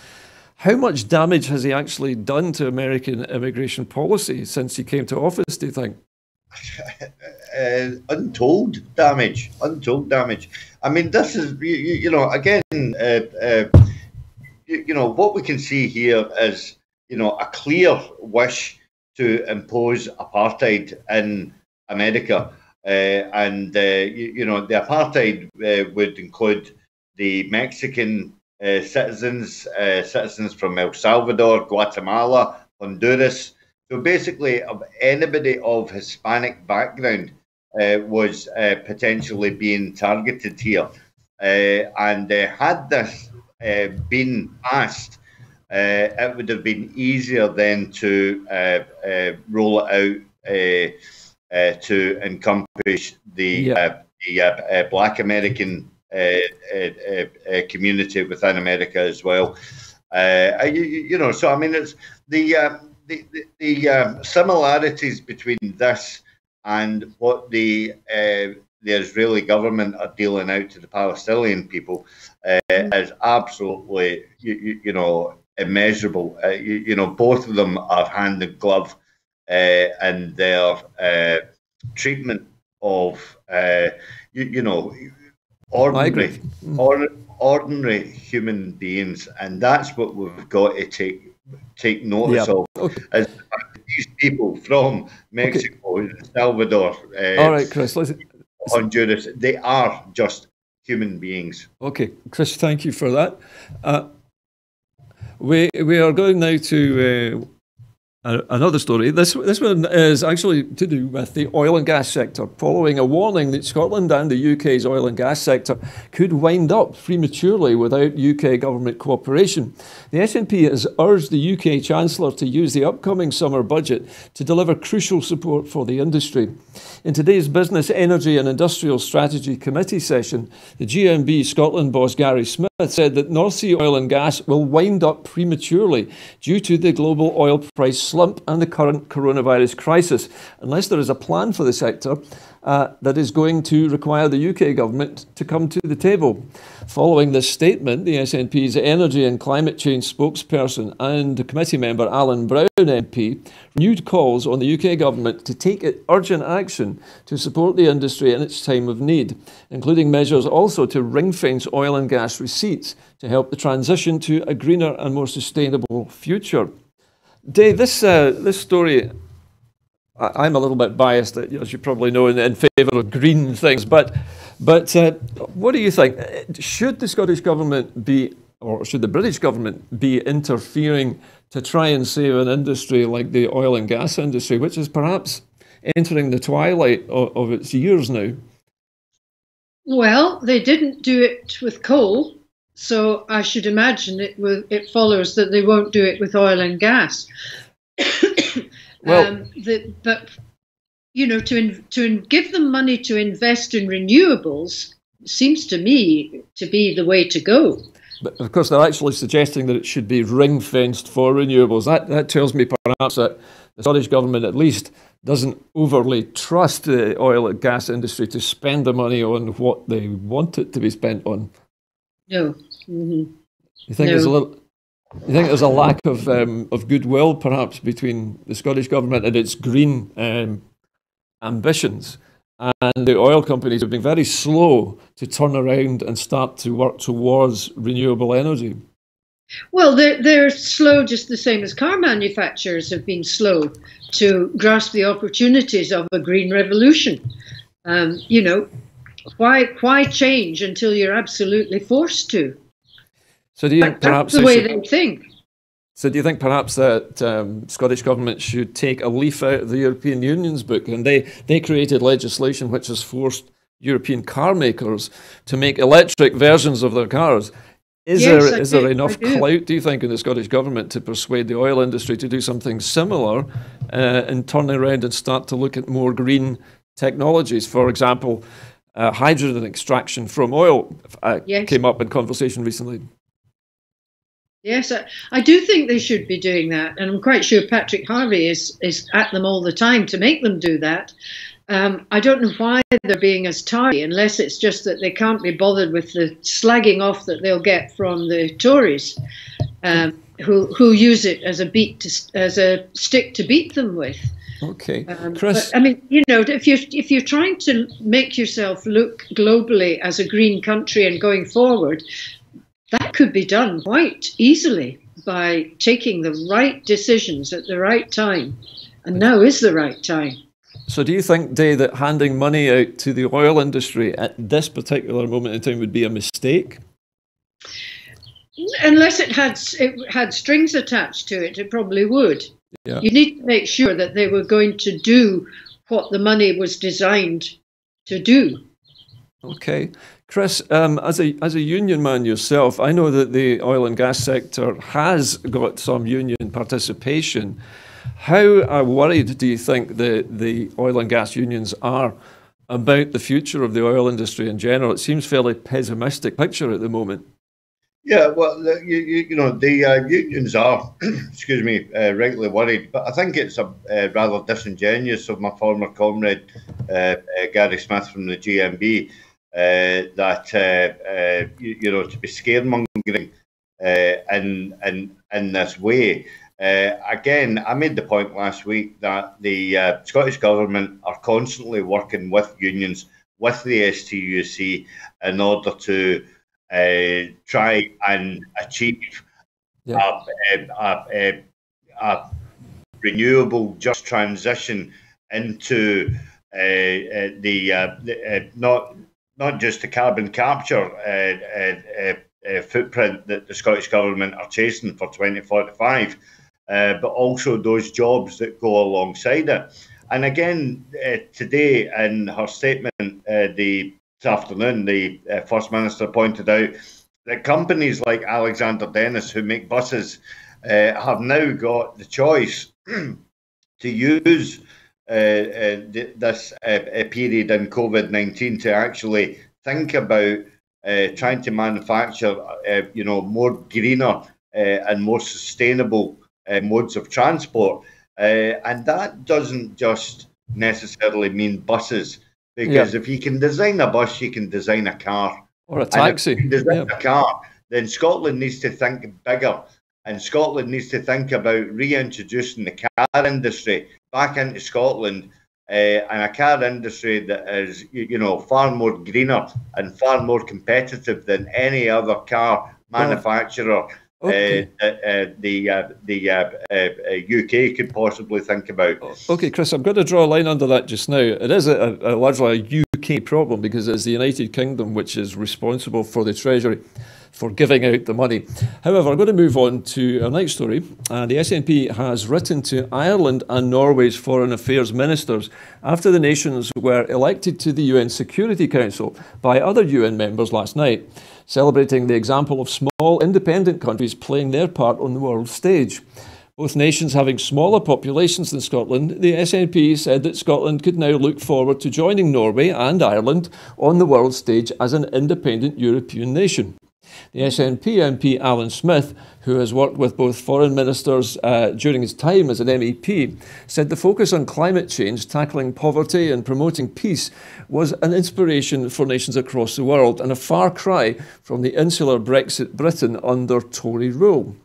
How much damage has he actually done to American immigration policy since he came to office, do you think? Untold damage. I mean, this is, you know, again, you know, what we can see here is, you know, a clear wish to impose apartheid in America. You know, the apartheid would include the Mexican citizens from El Salvador, Guatemala, Honduras. So basically, of anybody of Hispanic background was potentially being targeted here. Had this been passed, it would have been easier then to roll it out to encompass the Black American community within America as well. You know, so I mean, it's the similarities between this and what the Israeli government are dealing out to the Palestinian people is absolutely, you know, immeasurable. You know, both of them are hand in glove in their treatment of, you know, ordinary human beings, and that's what we've got to take notice of. Okay. As these people from Mexico, El Salvador, all right, Chris, Honduras, they are just human beings. Okay, Chris, thank you for that. We are going now to another story. This one is actually to do with the oil and gas sector, following a warning that Scotland and the UK's oil and gas sector could wind up prematurely without UK government cooperation. The SNP has urged the UK Chancellor to use the upcoming summer budget to deliver crucial support for the industry. In today's Business, Energy and Industrial Strategy Committee session, the GMB Scotland boss Gary Smith said that North Sea oil and gas will wind up prematurely due to the global oil price slump and the current coronavirus crisis, unless there is a plan for the sector that is going to require the UK government to come to the table. Following this statement, the SNP's Energy and Climate Change spokesperson and committee member Alan Brown MP renewed calls on the UK government to take urgent action to support the industry in its time of need, including measures also to ring-fence oil and gas receipts to help the transition to a greener and more sustainable future. Dave, this story, I'm a little bit biased, as you probably know, in favour of green things. But what do you think? Should the Scottish Government be, or should the British Government be interfering to try and save an industry like the oil and gas industry, which is perhaps entering the twilight of its years now? Well, they didn't do it with coal, so I should imagine it follows that they won't do it with oil and gas. Well, but you know, to give them money to invest in renewables seems to me to be the way to go. But of course, they're actually suggesting that it should be ring-fenced for renewables. That tells me perhaps that the Scottish Government at least doesn't overly trust the oil and gas industry to spend the money on what they want it to be spent on. No. Mm-hmm. You think there's a little? You think there's a lack of goodwill, perhaps, between the Scottish Government and its green ambitions, and the oil companies have been very slow to turn around and start to work towards renewable energy? Well, they're slow just the same as car manufacturers have been slow to grasp the opportunities of a green revolution. You know, why change until you're absolutely forced to? So do you think perhaps that's the way they think? So do you think perhaps that Scottish Government should take a leaf out of the European Union's book? And they created legislation which has forced European car makers to make electric versions of their cars. Is there enough clout, do you think, in the Scottish Government to persuade the oil industry to do something similar and turn around and start to look at more green technologies? For example, hydrogen extraction from oil came up in conversation recently. Yes, I do think they should be doing that, and I'm quite sure Patrick Harvie is at them all the time to make them do that. I don't know why they're being as tardy, unless it's just that they can't be bothered with the slagging off that they'll get from the Tories, who use it as a stick to beat them with. Okay, Chris. But, I mean, you know, if you're trying to make yourself look globally as a green country and going forward, that could be done quite easily by taking the right decisions at the right time. And now is the right time. So do you think, Dave, that handing money out to the oil industry at this particular moment in time would be a mistake? Unless it had strings attached to it, it probably would. Yeah. You need to make sure that they were going to do what the money was designed to do. Okay. Chris, as a union man yourself, I know that the oil and gas sector has got some union participation. How worried do you think the oil and gas unions are about the future of the oil industry in general? It seems fairly pessimistic picture at the moment. Yeah, well, you know, the unions are, excuse me, rightly worried, but I think it's rather disingenuous of my former comrade Gary Smith from the GMB that you know, to be scaremongering in this way. Again, I made the point last week that the Scottish Government are constantly working with unions, with the STUC, in order to try and achieve a renewable, just transition into not just the carbon capture footprint that the Scottish Government are chasing for 2045, but also those jobs that go alongside it. And again, today in her statement this afternoon, the First Minister pointed out that companies like Alexander Dennis, who make buses, have now got the choice to use this period in COVID-19 to actually think about trying to manufacture, more greener and more sustainable modes of transport. And that doesn't just necessarily mean buses, because if you can design a bus, you can design a car. Or a taxi. And if you can design a car, then Scotland needs to think bigger. And Scotland needs to think about reintroducing the car industry back into Scotland, and a car industry that is, far more greener and far more competitive than any other car manufacturer the UK could possibly think about. Okay, Chris, I'm going to draw a line under that just now. It is largely a UK problem, because it's the United Kingdom which is responsible for the Treasury for giving out the money. However, I'm going to move on to our next story. The SNP has written to Ireland and Norway's foreign affairs ministers after the nations were elected to the UN Security Council by other UN members last night, celebrating the example of small independent countries playing their part on the world stage. Both nations having smaller populations than Scotland, the SNP said that Scotland could now look forward to joining Norway and Ireland on the world stage as an independent European nation. The SNP MP Alan Smith, who has worked with both foreign ministers during his time as an MEP, said the focus on climate change, tackling poverty and promoting peace was an inspiration for nations across the world and a far cry from the insular Brexit Britain under Tory rule.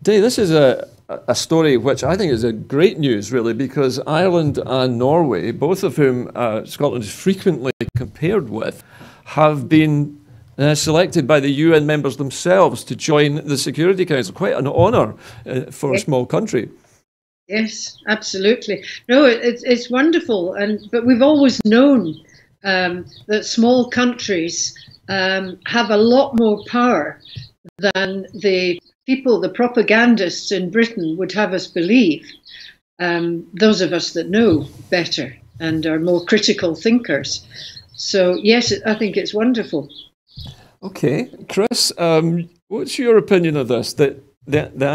Dave, this is a story which I think is a great news, really, because Ireland and Norway, both of whom Scotland is frequently compared with, have been selected by the UN members themselves to join the Security Council. Quite an honour for a small country. Yes, absolutely. No, it's wonderful, but we've always known that small countries have a lot more power than the people, the propagandists in Britain would have us believe. Those of us that know better and are more critical thinkers. So yes, I think it's wonderful. Okay, Chris, what's your opinion of this? That the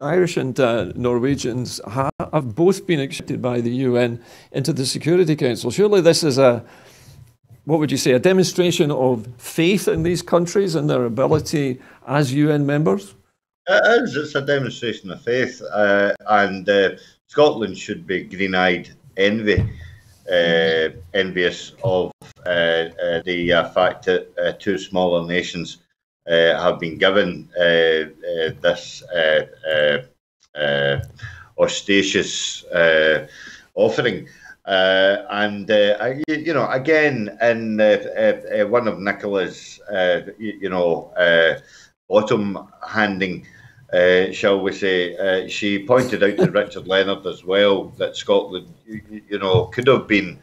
Irish and Norwegians have both been accepted by the UN into the Security Council. Surely this is what would you say, a demonstration of faith in these countries and their ability as UN members? It is. It's a demonstration of faith, and Scotland should be green-eyed envious of the fact that two smaller nations have been given this auspicious offering. Again, in one of Nicola's, bottom handing, shall we say, she pointed out to Richard Leonard as well that Scotland, could have been,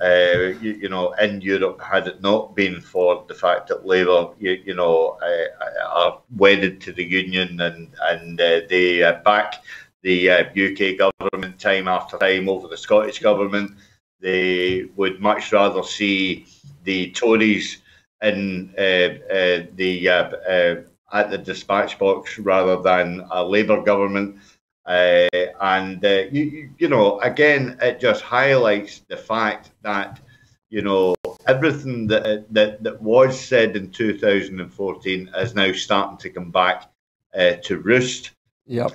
in Europe had it not been for the fact that Labour, are wedded to the Union and they back the UK government time after time over the Scottish government. They would much rather see the Tories in at the dispatch box rather than a Labour government. Again, it just highlights the fact that, everything that was said in 2014 is now starting to come back to roost. Yep.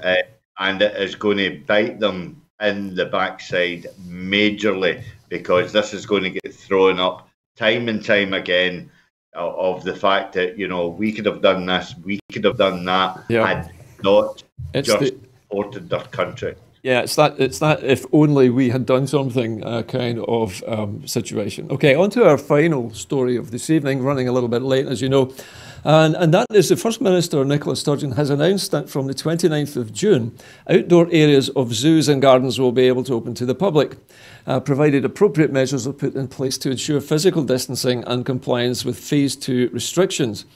And it is going to bite them in the backside majorly, because this is going to get thrown up time and time again of the fact that, we could have done this, we could have done that, had not supported their country. Yeah, it's that if only we had done something kind of situation. Okay, on to our final story of this evening, running a little bit late, as you know. And that is the First Minister, Nicola Sturgeon, has announced that from the 29th of June, outdoor areas of zoos and gardens will be able to open to the public, provided appropriate measures are put in place to ensure physical distancing and compliance with Phase 2 restrictions.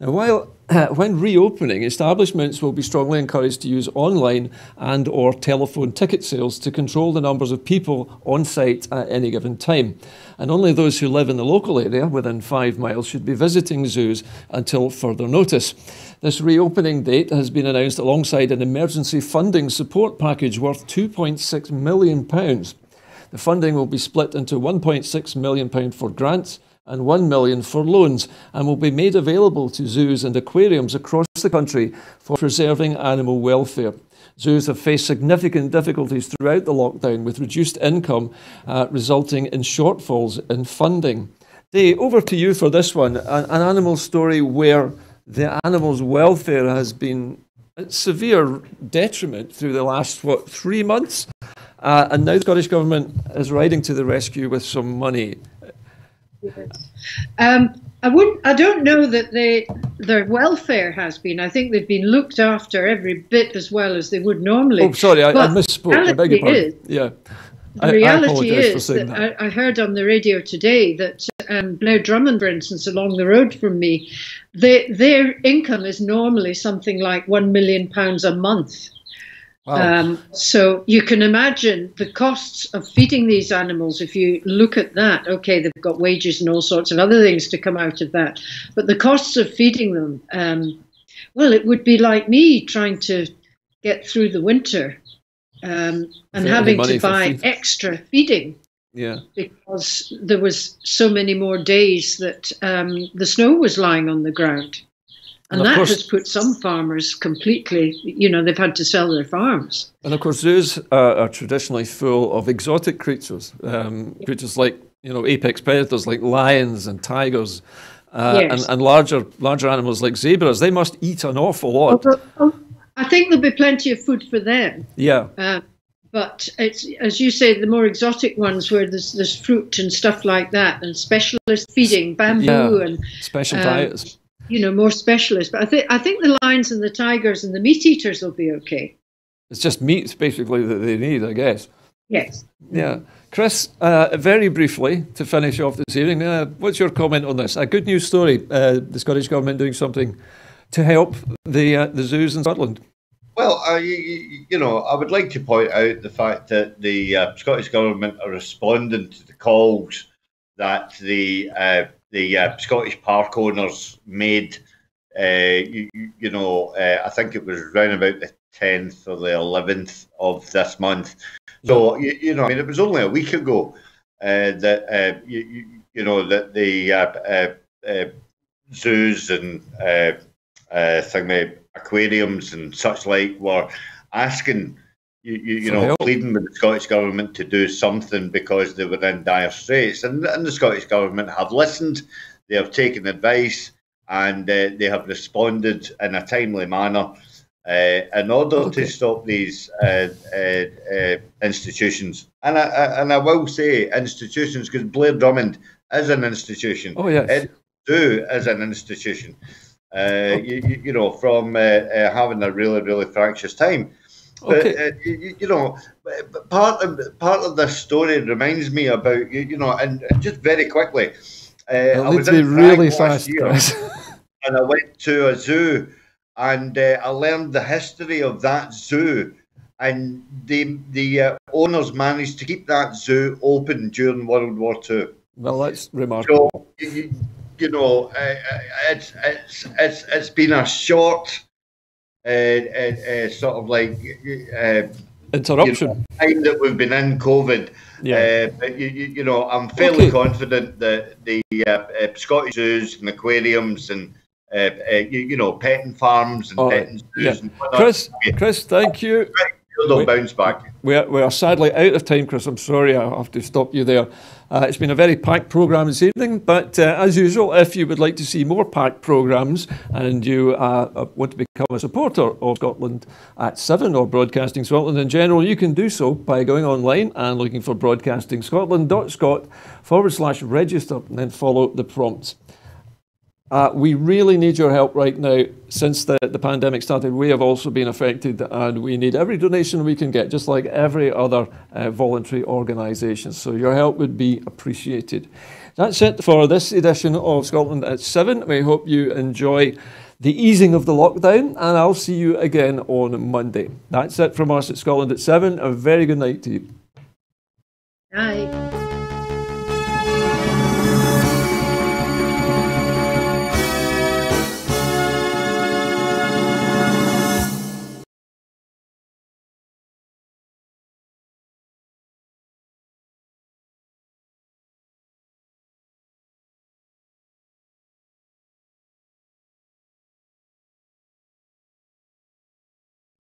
Now, when reopening, establishments will be strongly encouraged to use online and or telephone ticket sales to control the numbers of people on site at any given time. And only those who live in the local area within 5 miles should be visiting zoos until further notice. This reopening date has been announced alongside an emergency funding support package worth £2.6 million. The funding will be split into £1.6 million for grants and £1 million for loans, and will be made available to zoos and aquariums across the country for preserving animal welfare. Zoos have faced significant difficulties throughout the lockdown, with reduced income resulting in shortfalls in funding. Dave, over to you for this one. An animal story where the animal's welfare has been at severe detriment through the last, 3 months? And now the Scottish Government is riding to the rescue with some money. I don't know that their welfare has been. I think they've been looked after every bit as well as they would normally. Oh, sorry, I misspoke. I beg your pardon. The reality is that I heard on the radio today that Blair Drummond, for instance, along the road from me, their income is normally something like £1 million a month. Wow. So you can imagine the costs of feeding these animals. If you look at that, okay, they've got wages and all sorts of other things to come out of that. But the costs of feeding them, well, it would be like me trying to get through the winter and having to buy extra feeding. Yeah, because there was so many more days that the snow was lying on the ground. And that has put some farmers completely, they've had to sell their farms. And of course, zoos are traditionally full of exotic creatures, creatures like, apex predators like lions and tigers, and larger animals like zebras. They must eat an awful lot. I think there'll be plenty of food for them. Yeah. But it's, as you say, the more exotic ones where there's fruit and stuff like that, and specialist feeding, bamboo and special diets. More specialist. But I think the lions and the tigers and the meat eaters will be okay. It's just meat, basically, that they need, I guess. Yes. Yeah. Chris, very briefly, to finish off this evening, what's your comment on this? A good news story, the Scottish Government doing something to help the zoos in Scotland. Well, I would like to point out the fact that the Scottish Government are responding to the calls that the Scottish park owners made, I think it was around about the 10th or the 11th of this month. So, it was only a week ago that the zoos and aquariums and such like were asking, pleading with the Scottish Government to do something because they were in dire straits. And the Scottish Government have listened, they have taken advice, and they have responded in a timely manner in order to stop these institutions. And I will say institutions, because Blair Drummond is an institution. Oh, yes. Zoo is an institution, from having a really, really fractious time. Okay. But, part of this story reminds me about, and just very quickly, I was in really fast year, and I went to a zoo, and I learned the history of that zoo, and the owners managed to keep that zoo open during World War II. Well, that's remarkable. So, it's been a short. Sort of like interruption time that we've been in COVID. Yeah. But I'm fairly confident that the Scottish zoos and aquariums and petting farms and petting zoos and whatnot. Chris, thank you. They'll bounce back. We are sadly out of time, Chris. I'm sorry, I have to stop you there. It's been a very packed programme this evening, but as usual, if you would like to see more packed programmes and you want to become a supporter of Scotland at 7 or Broadcasting Scotland in general, you can do so by going online and looking for broadcastingscotland.scot/register and then follow the prompts. We really need your help right now. Since the pandemic started, we have also been affected, and we need every donation we can get, just like every other voluntary organisation. So your help would be appreciated. That's it for this edition of Scotland at 7. We hope you enjoy the easing of the lockdown, and I'll see you again on Monday. That's it from us at Scotland at 7. A very good night to you. Bye.